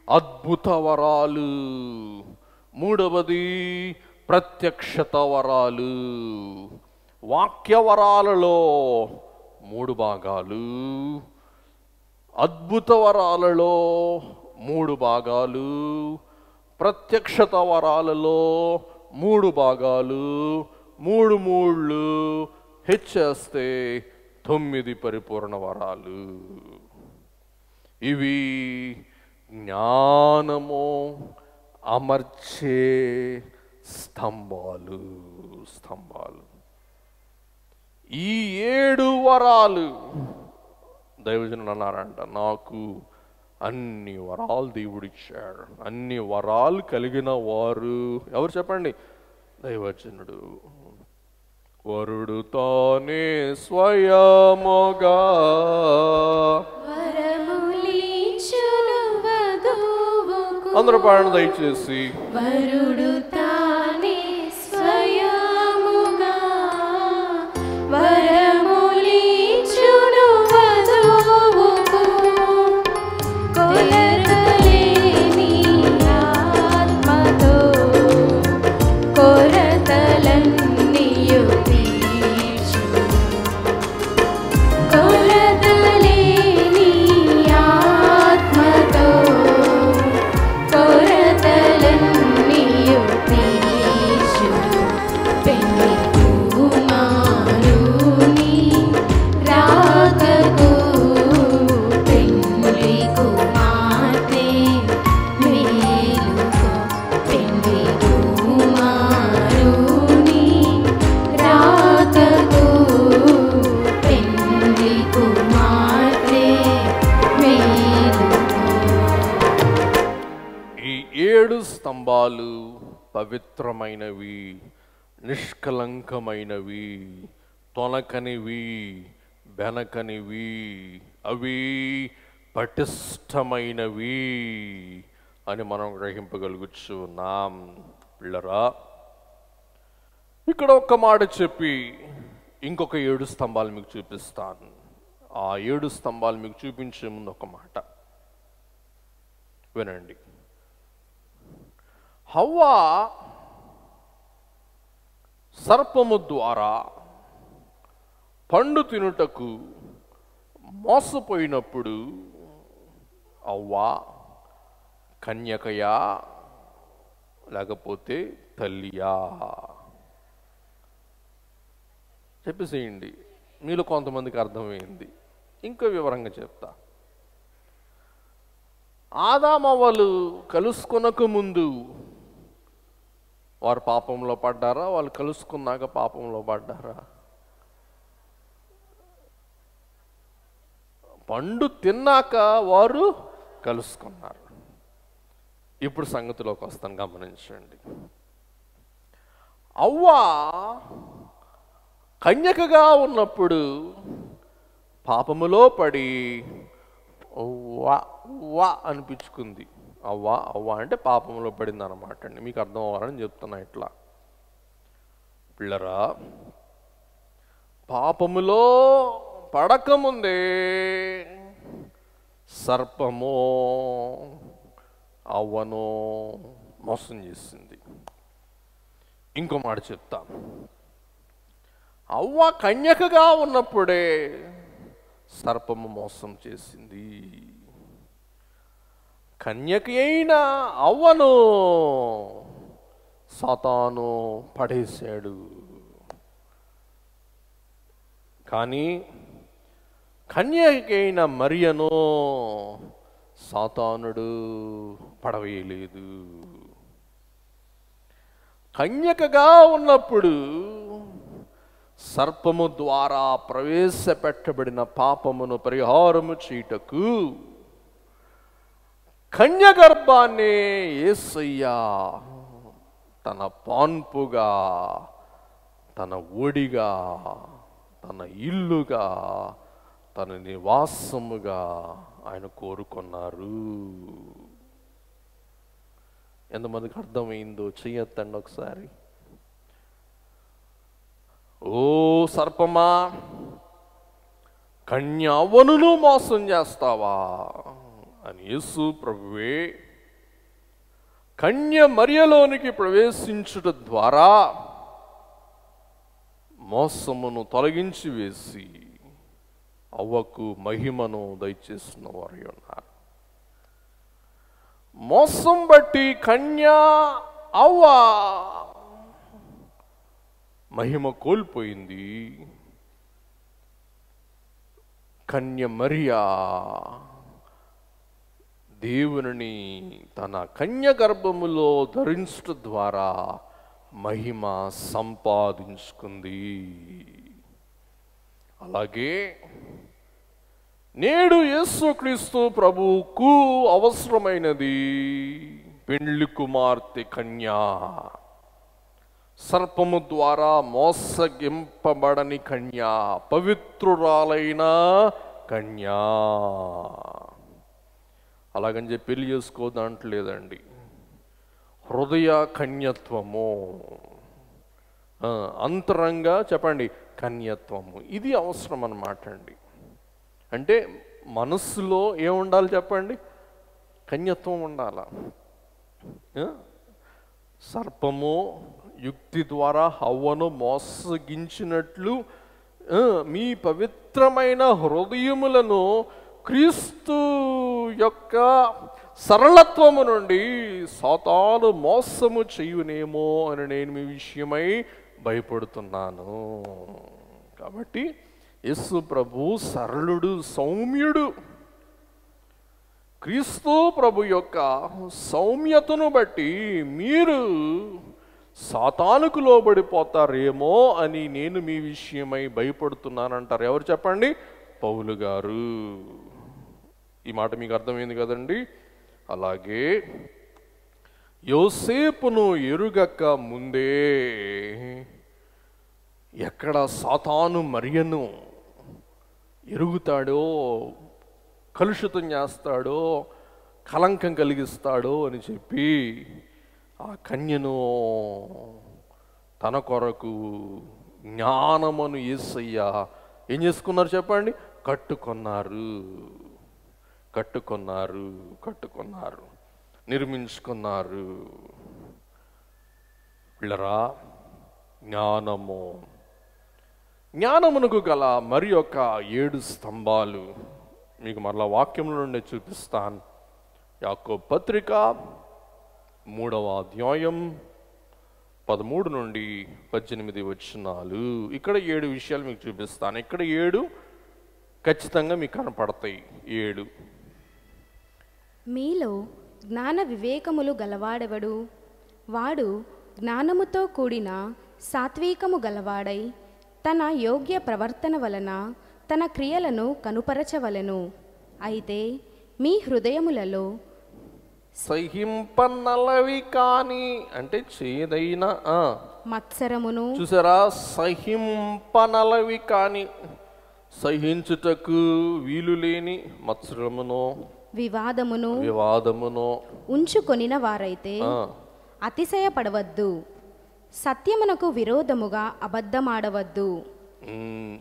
అద్భుత వరాలు, మూడవది ప్రత్యక్షత వరాలు. వాక్యవరాలలో 3 భాగాలు, అద్భుత వరాలలో 3 భాగాలు, ప్రత్యక్షత వరాలలో 3 భాగాలు, 3 మూళ్ళు హెచ్చేస్తే 9 పరిపూర్ణ వరాలు. ఇవి జ్ఞానము అమర్చే స్తంభాలు. ఈ 7 వరాలు దైవజనులు అన్నారంట, నాకు అన్ని వరాలు దేవుడిచ్చాడు. అన్ని వరాలు కలిగిన వారు ఎవరు చెప్పండి? దైవజనుడు. వరుడు తానే స్వయముగా అందరూ పాడండి దయచేసి. వరుడు తానే స్వయముగా వరములిచ్చును వధువుకు, కొలతలేని ఆత్మతో కొరతలన్నీయు తీర్చు, కొలతలేని ఆత్మతో కొరతలన్నీయు తీర్చు. పెళ్లి కుమారుని రాకకు పెళ్లి కుమార్తె మేలుకో, పెళ్లి కుమారుని రాకకు పెళ్లి కుమార్తె మేలుకో. ఈ 7 స్తంభాలు పవిత్రమైనవి, నిష్కలంకమైనవి, తొనకనివి, బెనకనివి, అవి పటిష్టమైనవి అని మనం గ్రహింపగలుగుచున్నాం. పిల్లరా, ఇక్కడ ఒక్క మాట చెప్పి ఇంకొక 7 స్తంభాలు మీకు చూపిస్తాను. ఆ 7 స్తంభాలు మీకు చూపించే ముందు ఒక మాట వినండి. హవ్వ సర్పము ద్వారా పండు తినుటకు మోసపోయినప్పుడు అవ్వ కన్యకయా లేకపోతే తల్లియా? చెప్పేసేయండి. మీలో కొంతమందికి అర్థమైంది, ఇంకో వివరంగా చెప్తా. ఆదామవ్వలు కలుసుకొనక ముందు వారు పాపంలో పడ్డారా? వాళ్ళు కలుసుకున్నాక పాపంలో పడ్డారా? పండు తిన్నాక వారు కలుసుకున్నారు. ఇప్పుడు సంగతిలోకి వస్తాను, గమనించండి. అవ్వ కన్యకగా ఉన్నప్పుడు పాపములో పడి వా వా అనిపించుకుంది. అవ్వ అవ్వ అంటే పాపంలో పడింది అన్నమాట అండి. మీకు అర్థం అవ్వాలని చెప్తున్నా. ఇట్లా పిల్లరా, పాపములో పడకముందే సర్పము అవ్వను మోసం చేసింది. ఇంకో మాట చెప్తా. అవ్వ కన్యకగా ఉన్నప్పుడే సర్పము మోసం చేసింది. కన్యక అయిన అవ్వను సాతాను పడేశాడు. కానీ కన్యకైన మరియను సాతానుడు పడవేయలేదు. కన్యకగా ఉన్నప్పుడు సర్పము ద్వారా ప్రవేశపెట్టబడిన పాపమును పరిహారము చేయుటకు కన్యగర్భాన్ని యేసయ్య తన పాన్పుగా, తన ఒడిగా, తన ఇల్లుగా, తన నివాసముగా ఆయన కోరుకున్నారు. ఎంతమందికి అర్థమైందో చెయ్యొద్దండి ఒకసారి. ఓ సర్పమా, కన్యవ్వను మోసం చేస్తావా అని యేసు ప్రభువే కన్య మరియలోనికి ప్రవేశించుట ద్వారా మోసమును తొలగించి వేసి అవ్వకు మహిమను దయచేసిన వారు ఉన్నారు. మోసం బట్టి కన్య అవ్వ మహిమ కోల్పోయింది. కన్య మరియా దేవుని తన కన్య గర్భములో ధరించడం ద్వారా మహిమ సంపాదించుకుంది. అలాగే నేడు యేసుక్రీస్తు ప్రభువుకు అవసరమైనది పెండ్లి కుమార్తె కన్యా, సర్పము ద్వారా మోసగింపబడని కన్యా, పవిత్రురాలైన కన్యా. అలాగని చెప్పి పెళ్లి చేసుకోదంటలేదండి. హృదయ కన్యత్వము, అంతరంగా చెప్పండి కన్యత్వము, ఇది అవసరం అన్నమాట అండి. అంటే మనస్సులో ఏముండాలి చెప్పండి? కన్యత్వం ఉండాల. సర్పము యుక్తి ద్వారా హవ్వను మోసగించినట్లు మీ పవిత్రమైన హృదయములను క్రీస్తు యొక్క సరళత్వము నుండి సాతాను మోసము చేయునేమో అని నేను మీ విషయమై భయపడుతున్నాను. కాబట్టి యేసు ప్రభు సరళుడు, సౌమ్యుడు. క్రీస్తు ప్రభు యొక్క సౌమ్యతను బట్టి మీరు సాతానుకు లోబడిపోతారేమో అని నేను మీ విషయమై భయపడుతున్నానంటారు. ఎవరు చెప్పండి? పౌలు గారు. ఈ మాట మీకు అర్థమైంది కదండి. అలాగే యోసేపును ఎరుగక ముందే ఎక్కడ సాతాను మరియను ఎరుగుతాడో, కలుషితం చేస్తాడో, కలంకం కలిగిస్తాడో అని చెప్పి ఆ కన్యను తన కొరకు జ్ఞానమును యేసయ్య ఏం చేసుకున్నారు చెప్పండి? కట్టుకున్నారు, కట్టుకున్నారు, కట్టుకున్నారు, నిర్మించుకున్నారు. పిల్లరా, జ్ఞానము, జ్ఞానమునకు గల మరి యొక్క 7 స్తంభాలు మీకు మరలా వాక్యంలో నుండి చూపిస్తాను. యాకోబు పత్రిక 3వ అధ్యాయం 13 నుండి 18 వచనాలు. ఇక్కడ 7 విషయాలు మీకు చూపిస్తాను. ఇక్కడ 7 ఖచ్చితంగా మీకు కనపడతాయి. 7. మీలో జ్ఞాన వివేకములు గలవాడెవడు? వాడు జ్ఞానముతో కూడిన సాత్వికము గలవాడై తన యోగ్య ప్రవర్తన వలన తన క్రియలను కనుపరచవలెను. అయితే మీ హృదయములలో సహింపనలవి కాని, అంటే చేదైన మత్సరమును, చూసారా, సహింపనలవి కాని, సహించుటకు వీలు లేని మత్సరమును, వివాదమును ఉంచుకొనిన వారైతే అతిశయపడవద్దు, సత్యమునకు విరోధముగా అబద్ధమాడవద్దు.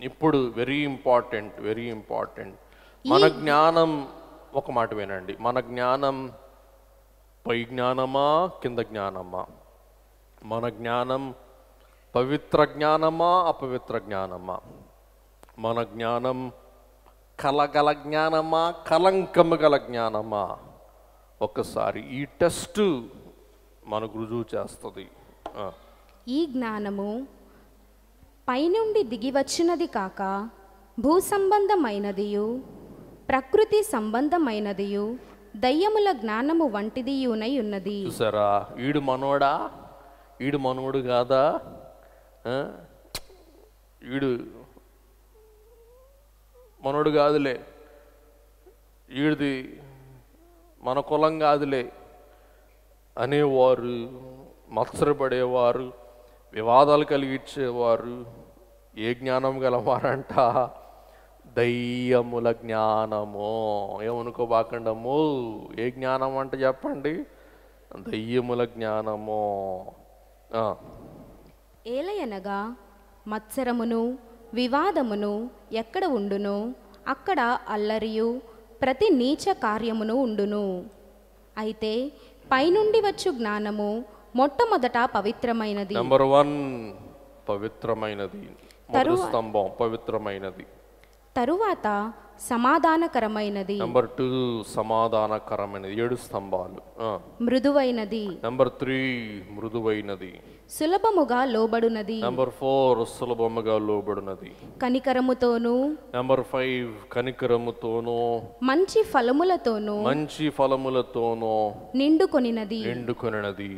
ఇప్పుడు వెరీ ఇంపార్టెంట్, వెరీ ఇంపార్టెంట్. మన జ్ఞానం, ఒక మాట వినండి, మన జ్ఞానం పై జ్ఞానమా కింద జ్ఞానమా? మన జ్ఞానం పవిత్ర జ్ఞానమా అపవిత్ర జ్ఞానమా? మన జ్ఞానం కలగల జ్ఞానమా కలంకము గల జ్ఞానమా? ఒక్కసారి ఈ టెస్ట్ మనకు రుజువు చేస్తుంది. ఈ జ్ఞానము పైనుండి దిగివచ్చినది కాక భూ సంబంధమైనదియు ప్రకృతి సంబంధమైనదియు దయ్యముల జ్ఞానము వంటిదియునై ఉన్నది. చూసారా, ఈడు మనోడా, ఈడు మనోడు కాదా, ఈడు మనోడు కాదులే, ఈడిది మన కులం కాదులే అనేవారు, మత్సరపడేవారు, వివాదాలు కలిగించేవారు ఏ జ్ఞానం గలవారంట? దయ్యముల జ్ఞానము. ఏమనుకోబాకండము, ఏ జ్ఞానం అంటే చెప్పండి? దయ్యముల జ్ఞానము. ఏలయనగా మత్సరమును వివాదమును ఎక్కడ ఉండును అక్కడ అల్లరియు ప్రతి నీచ కార్యమును ఉండును. అయితే పైనుండి వచ్చు జ్ఞానము మొట్టమొదట పవిత్రమైనది. నంబర్ 1 పవిత్రమైనది, మొదటి స్తంభం పవిత్రమైనది. తరువాత సమాధానకరమైనది. నంబర్ 2 సమాధానకరమైనది. 7 స్తంభాలు. మృదువైనది. నంబర్ 3 మృదువైనది. సులభముగా లోబడునది. నెంబర్ 4 సులభముగా లోబడునది. కనికరముతోను నెంబర్ 5 కనికరముతోను మంచి ఫలములతోను నిండుకొనినది.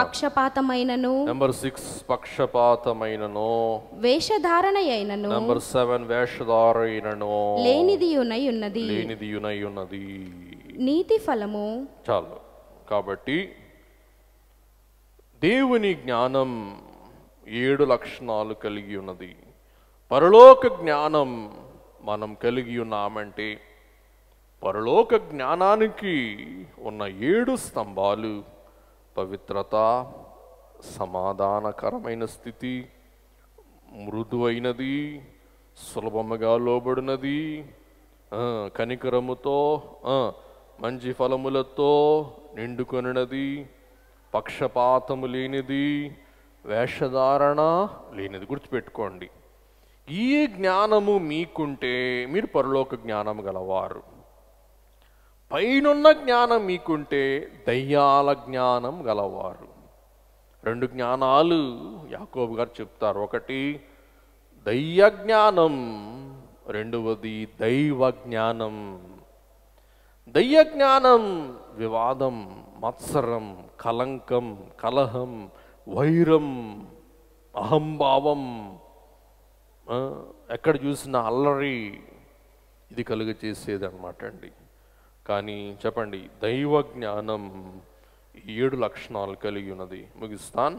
పక్షపాతమైనను నెంబర్ 6 పక్షపాతమైనను. వేషధారణయైనను నెంబర్ 7 వేషధారైనను లేనిదియునై ఉన్నది. నీతి ఫలము. చాలు. కాబట్టి దేవుని జ్ఞానం 7 లక్షణాలు కలిగి ఉన్నది. పరలోక జ్ఞానం మనం కలిగి ఉన్నామంటే పరలోక జ్ఞానానికి ఉన్న 7 స్తంభాలు పవిత్రత, సమాధానకరమైన స్థితి, మృదువైనది, సులభముగా లోబడినది, కనికరముతో మంచి ఫలములతో నిండుకొనినది, పక్షపాతము లేనిది, వేషధారణ లేనిది. గుర్తుపెట్టుకోండి, ఈ జ్ఞానము మీకుంటే మీరు పరలోక జ్ఞానం గలవారు. పైనున్న జ్ఞానం మీకుంటే దయ్యాల జ్ఞానం గలవారు. 2 జ్ఞానాలు యాకోబు గారు చెప్తారు. ఒకటి దయ్య జ్ఞానం, రెండవది దైవ జ్ఞానం. దయ్య జ్ఞానం వివాదం, మత్సరం, కలంకం, కలహం, వైరం, అహంభావం, ఎక్కడ చూసినా అల్లరి, ఇది కలుగ చేసేది అనమాట అండి. కానీ చెప్పండి, దైవ జ్ఞానం 7 లక్షణాలు కలిగి ఉన్నది. ముగిస్తాను.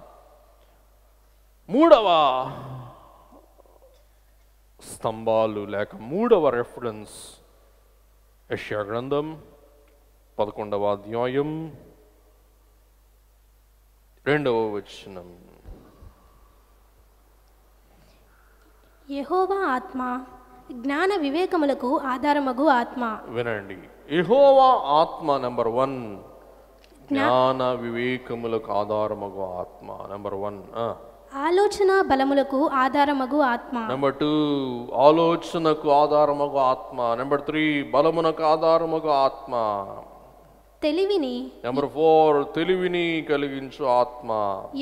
3వ స్తంభాలు లేక 3వ రెఫరెన్స్ యెషయా గ్రంథం 11వ అధ్యాయం 2వ వచనం. యెహోవా ఆత్మ జ్ఞాన వివేకములకు ఆధారమగు ఆత్మ. వినండి, యెహోవా ఆత్మ నెంబర్ 1 జ్ఞాన వివేకములకు ఆధారమగు ఆత్మ. నెంబర్ 1 ఆలోచన బలములకు ఆధారమగు ఆత్మ. నెంబర్ 2 ఆలోచనకు ఆధారమగు ఆత్మ. నెంబర్ 3 బలమునకు ఆధారమగు ఆత్మ. తెలివిని. నెంబర్ 4 తెలివిని కలిగించు ఆత్మ.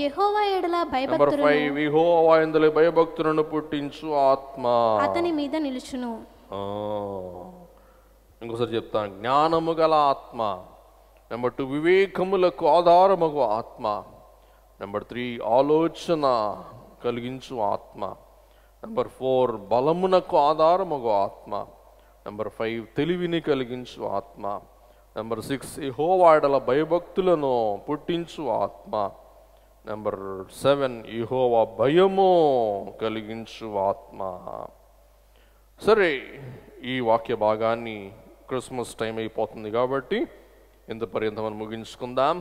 యెహోవా యెడల నెంబర్ 5 యెహోవా యందు భయభక్తులను పుట్టించు ఆత్మ. అతని మీద నిలుచును. ఇంకోసారి చెప్తాను. జ్ఞానము గల ఆత్మ. నెంబర్ 2 వివేకములకు ఆధారమగు ఆత్మ. నెంబర్ 3 ఆలోచన కలిగించు ఆత్మ. నెంబర్ 4 బలమునకు ఆధారమగు ఆత్మ. నెంబర్ 5 తెలివిని కలిగించు ఆత్మ. నెంబర్ 6 యెహోవా యెడల భయభక్తులను పుట్టించు ఆత్మ. నెంబర్ 7 యెహోవా భయము కలిగించు ఆత్మ. సరే, ఈ వాక్య భాగాన్ని క్రిస్మస్ టైం అయిపోతుంది కాబట్టి ఇంత పర్యంతం ముగించుకుందాం.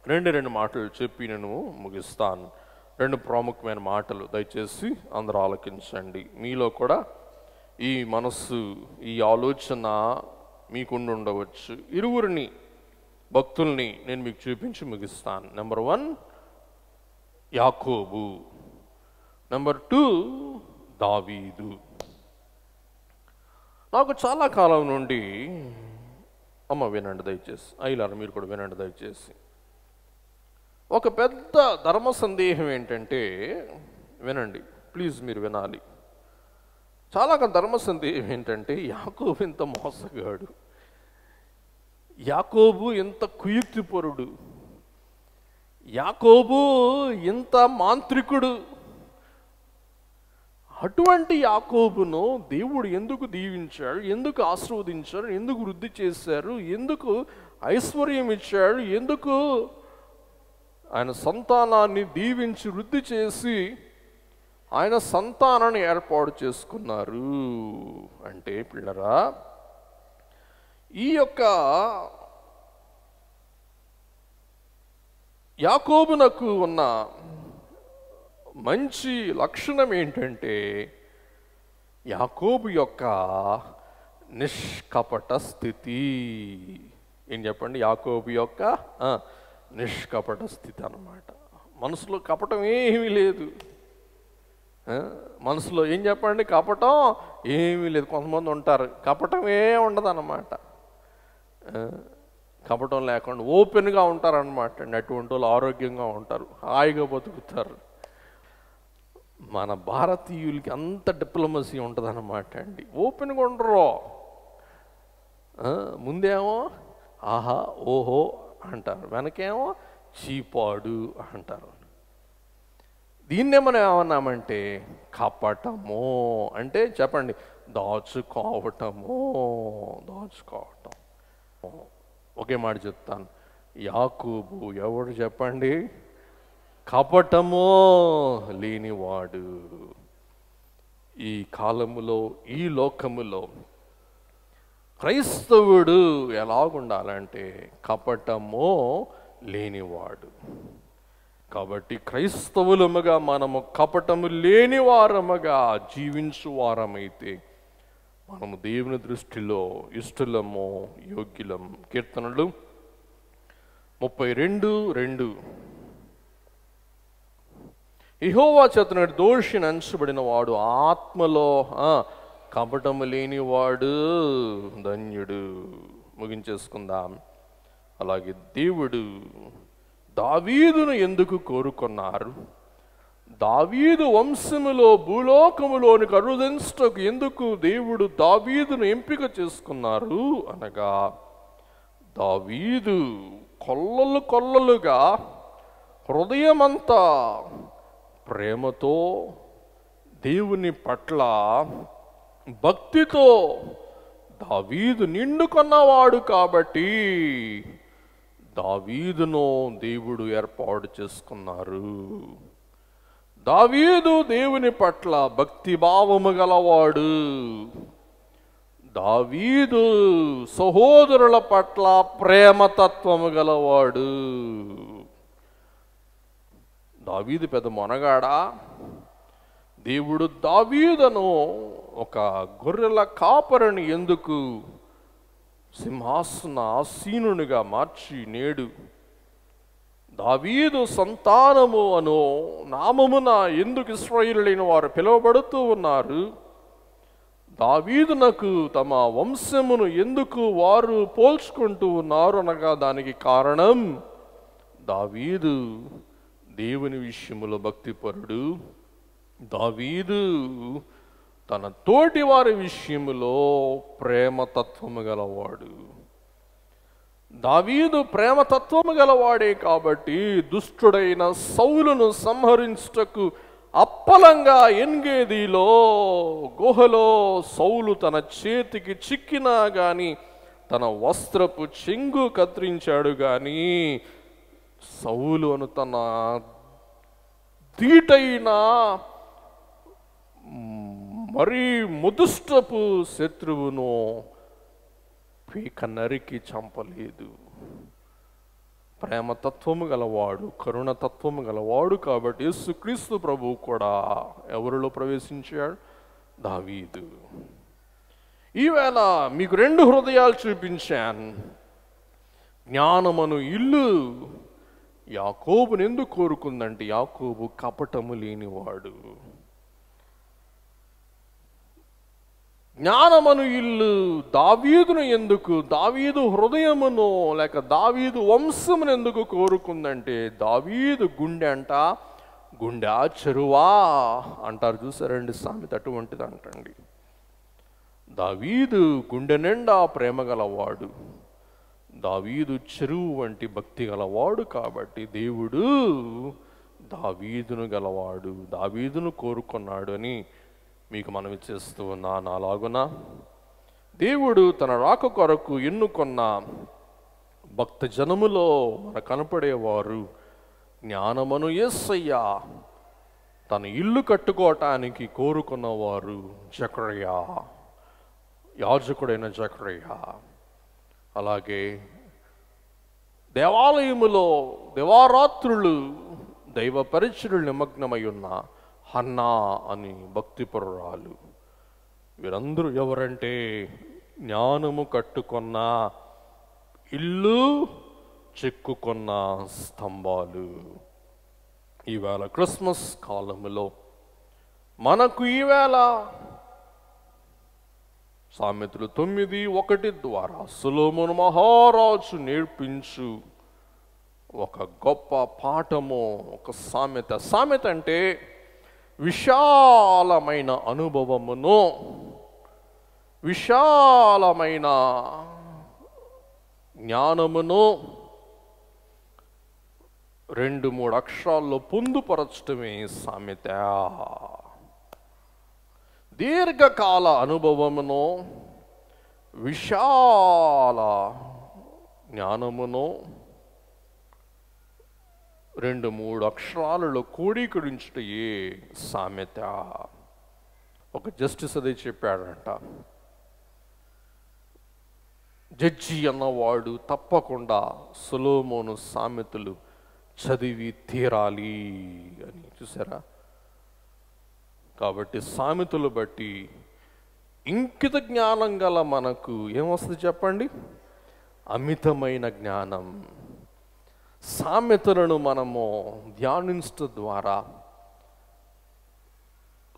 2 మాటలు చెప్పి నేను ముగిస్తాను. 2 ప్రాముఖ్యమైన మాటలు దయచేసి అందరూ ఆలకించండి. మీలో కూడా ఈ మనస్సు, ఈ ఆలోచన మీకుండి ఉండవచ్చు. 2 భక్తుల్ని నేను మీకు చూపించి ముగిస్తాను. నెంబర్ 1 యాకోబు. నెంబర్ 2 దావీదు. నాకు చాలా కాలం నుండి, అమ్మ వినండి దయచేసి, అయ్యలారా మీరు కూడా వినండి దయచేసి, ఒక పెద్ద ధర్మ సందేహం ఏంటంటే, వినండి ప్లీజ్, మీరు వినాలి. చాలా ధర్మ సందేహం ఏంటంటే, యాకోబు ఇంత మోసగాడు, యాకోబు ఇంత కుయుక్తిపరుడు, యాకోబు ఇంత మాంత్రికుడు, అటువంటి యాకోబును దేవుడు ఎందుకు దీవించాడు, ఎందుకు ఆశీర్వదించాడు, ఎందుకు వృద్ధి చేశారు, ఎందుకు ఐశ్వర్యం ఇచ్చాడు, ఎందుకు ఆయన సంతానాన్ని దీవించి వృద్ధి చేసి ఆయన సంతానాన్ని ఏర్పాటు చేసుకున్నారు అంటే, పిల్లరా, ఈ యొక్క యాకోబునకు ఉన్న మంచి లక్షణం ఏంటంటే, యాకోబు యొక్క నిష్కపట స్థితి. ఏం చెప్పండి? యాకోబు యొక్క నిష్కపట స్థితి అన్నమాట. మనసులో కపటం ఏమీ లేదు. మనసులో ఏం చెప్పండి? కపటం ఏమీ లేదు. కొంతమంది ఉంటారు, కపటమే ఉండదు అన్నమాట. కపటం లేకుండా ఓపెన్గా ఉంటారనమాట అండి. అటువంటి వాళ్ళు ఆరోగ్యంగా ఉంటారు, హాయిగా బతుకుతారు. మన భారతీయులకి అంత డిప్లొమసీ ఉంటుంది అన్నమాట అండి. ఓపెన్గా ఉండరు. ముందేమో ఆహా ఓహో అంటారు, వెనకేమో చీపాడు అంటారు. దీన్నే మనం ఏమన్నామంటే కపటము అంటే చెప్పండి, దాచుకోవటము. ఒకే మాట చెప్తాను, యాకోబు ఎవడు చెప్పండి? కపటము లేనివాడు. ఈ కాలములో, ఈ లోకములో క్రైస్తవుడు ఎలాగుండాలంటే కపటము లేనివాడు. కాబట్టి క్రైస్తవులముగా మనము కపటము లేని వారముగా జీవించు వారమైతే మనము దేవుని దృష్టిలో ఇష్టలము, యోగ్యులం. కీర్తనలు 32:2 యెహోవా చేత నిర్దోషిని ఎంచబడిన వాడు ఆత్మలో కపటము లేనివాడు ధన్యుడు. ముగించేసుకుందాం. అలాగే దేవుడు దావీదును ఎందుకు కోరుకున్నారు? దావీదు వంశములో భూలోకములోనికి అరుదించుటకు ఎందుకు దేవుడు దావీదును ఎంపిక చేసుకున్నారు అనగా, దావీదు కొల్లలు కొల్లలుగా హృదయమంతా ప్రేమతో దేవుని పట్ల భక్తితో దావీదు నిండుకొన్నవాడు కాబట్టి దావీదును దేవుడు ఏర్పాటు చేసుకున్నారు. దావీదు దేవుని పట్ల భక్తి భావము గలవాడు. దావీదు సహోదరుల పట్ల ప్రేమతత్వము గలవాడు. దావీదు పెద్ద మొనగాడా? దేవుడు దావీదును ఒక గొర్రెల కాపరిని ఎందుకు సింహాసన ఆసీనునిగా మార్చి నేడు దావీదు సంతానము అను నామమున ఎందుకు ఇశ్రాయేలీయులైన వారు పిలువబడుతూ ఉన్నారు? దావీదునకు తమ వంశమును ఎందుకు వారు పోల్చుకుంటూ ఉన్నారు అనగా, దానికి కారణం దావీదు దేవుని విషయములో భక్తిపరుడు. దావీదు తన తోటి వారి విషయములో ప్రేమతత్వము గలవాడు. దావీదు ప్రేమతత్వము గలవాడే కాబట్టి దుష్టుడైన సౌలును సంహరించుటకు అప్పలంగా ఎన్గేదిలో గుహలో సౌలు తన చేతికి చిక్కినా గాని తన వస్త్రపు చెంగు కత్తిరించాడు గాని సౌలు అను తన దీటైన మరీ ముదుష్టపు శత్రువును పీక నరికి చంపలేదు. ప్రేమతత్వము గలవాడు, కరుణతత్వము గలవాడు కాబట్టి యేసుక్రీస్తు ప్రభువు కూడా ఎవరిలో ప్రవేశించాడు? దావీదు. ఈవేళ మీకు 2 హృదయాలు చూపించాను. జ్ఞానమను ఇల్లు యాకోబును ఎందుకు కోరుకుందంటే, యాకోబు కపటము లేనివాడు. జ్ఞానమను ఇల్లు దావీదును ఎందుకు, దావీదు హృదయమును లేక దావీదు వంశమును ఎందుకు కోరుకుందంటే, దావీదు గుండె అంట, గుండె చెరువా అంటారు చూసారండి సామెత, అటువంటిది అంటండి. దావీదు గుండె నిండా ప్రేమ గలవాడు, దావీదు చెరువు వంటి భక్తి గలవాడు కాబట్టి దేవుడు దావీదును గలవాడు, దావీదును కోరుకున్నాడు అని మీకు మనవి చేస్తూ ఉన్నాను. అలాగున దేవుడు తన రాక కొరకు ఎన్నుకొన్న భక్త జనములో మన కనపడేవారు జ్ఞానమను యేసయ్య తన ఇల్లు కట్టుకోవటానికి కోరుకున్నవారు జకర్యా, యాజకుడైన జకర్యా. అలాగే దేవాలయములో దివారాత్రులు దైవ పరిచర్యలు నిమగ్నమై ఉన్న హన్నా అని భక్తిపరురాలు. వీరందరూ ఎవరంటే జ్ఞానము కట్టుకున్న ఇల్లు, చెక్కుకున్న స్తంభాలు. ఈవేళ క్రిస్మస్ కాలములో మనకు ఈవేళ సామెతలు 9:1 ద్వారా సొలొమోను మహారాజు నేర్పించు ఒక గొప్ప పాఠము, ఒక సామెత. సామెత అంటే విశాలమైన అనుభవమును, విశాలమైన జ్ఞానమును 2-3 అక్షరాల్లో పొందుపరచటమే సామెత. దీర్ఘకాల అనుభవమును, విశాల జ్ఞానమును 2-3 అక్షరాలలో కూడీకరించుటయే సామెత. ఒక జస్టిస్ అదే చెప్పాడంట, జడ్జి అన్నవాడు తప్పకుండా సొలొమోను సామెతలు చదివి తీరాలి అని. చూసారా? కాబట్టి సామెతలు బట్టి ఇంకిత జ్ఞానం గల మనకు ఏమొస్తుంది చెప్పండి? అమితమైన జ్ఞానం. సామెతలను మనము ధ్యానించడం ద్వారా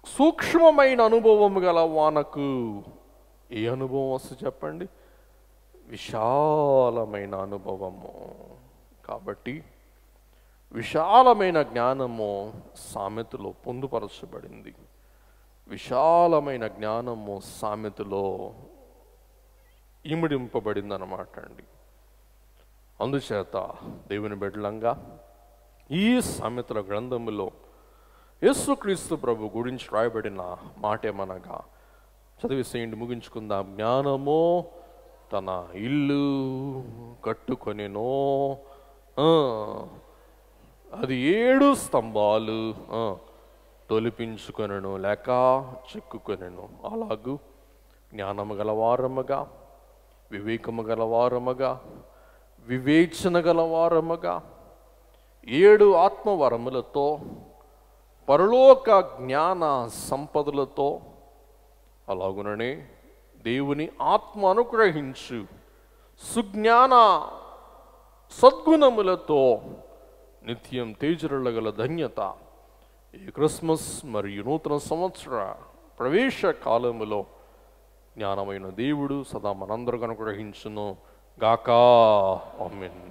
సూక్ష్మమైన అనుభవం గల మనకు ఏ అనుభవం వస్తుంది చెప్పండి? విశాలమైన అనుభవము. కాబట్టి విశాలమైన జ్ఞానము సామెతలో పొందుపరచబడింది. విశాలమైన జ్ఞానము సామెతలో ఇమిడింపబడింది అన్నమాట అండి. అందుచేత దేవుని బిడ్డలంగా ఈ సామెతల గ్రంథములో యేసుక్రీస్తు ప్రభు గురించి రాయబడిన మాటేమనగా, చదివేసేయండి, ముగించుకుందాం. జ్ఞానము తన ఇల్లు కట్టుకొనెను, అది 7 స్తంభాలు తొలిపించుకొనెను లేక చెక్కుకొనెను. అలాగూ జ్ఞానము గలవారముగా, వివేకము గలవారముగా, వివేచన గలవారముగా 7 ఆత్మవరములతో, పరలోక జ్ఞాన సంపదలతో, అలాగుననే దేవుని ఆత్మ అనుగ్రహించు సుజ్ఞాన సద్గుణములతో నిత్యం తేజరులగల ధన్యత ఈ క్రిస్మస్ మరియు నూతన సంవత్సర ప్రవేశ కాలములో జ్ఞానమైన దేవుడు సదా మనందరికీ అనుగ్రహించును గాక. ఆమేన్.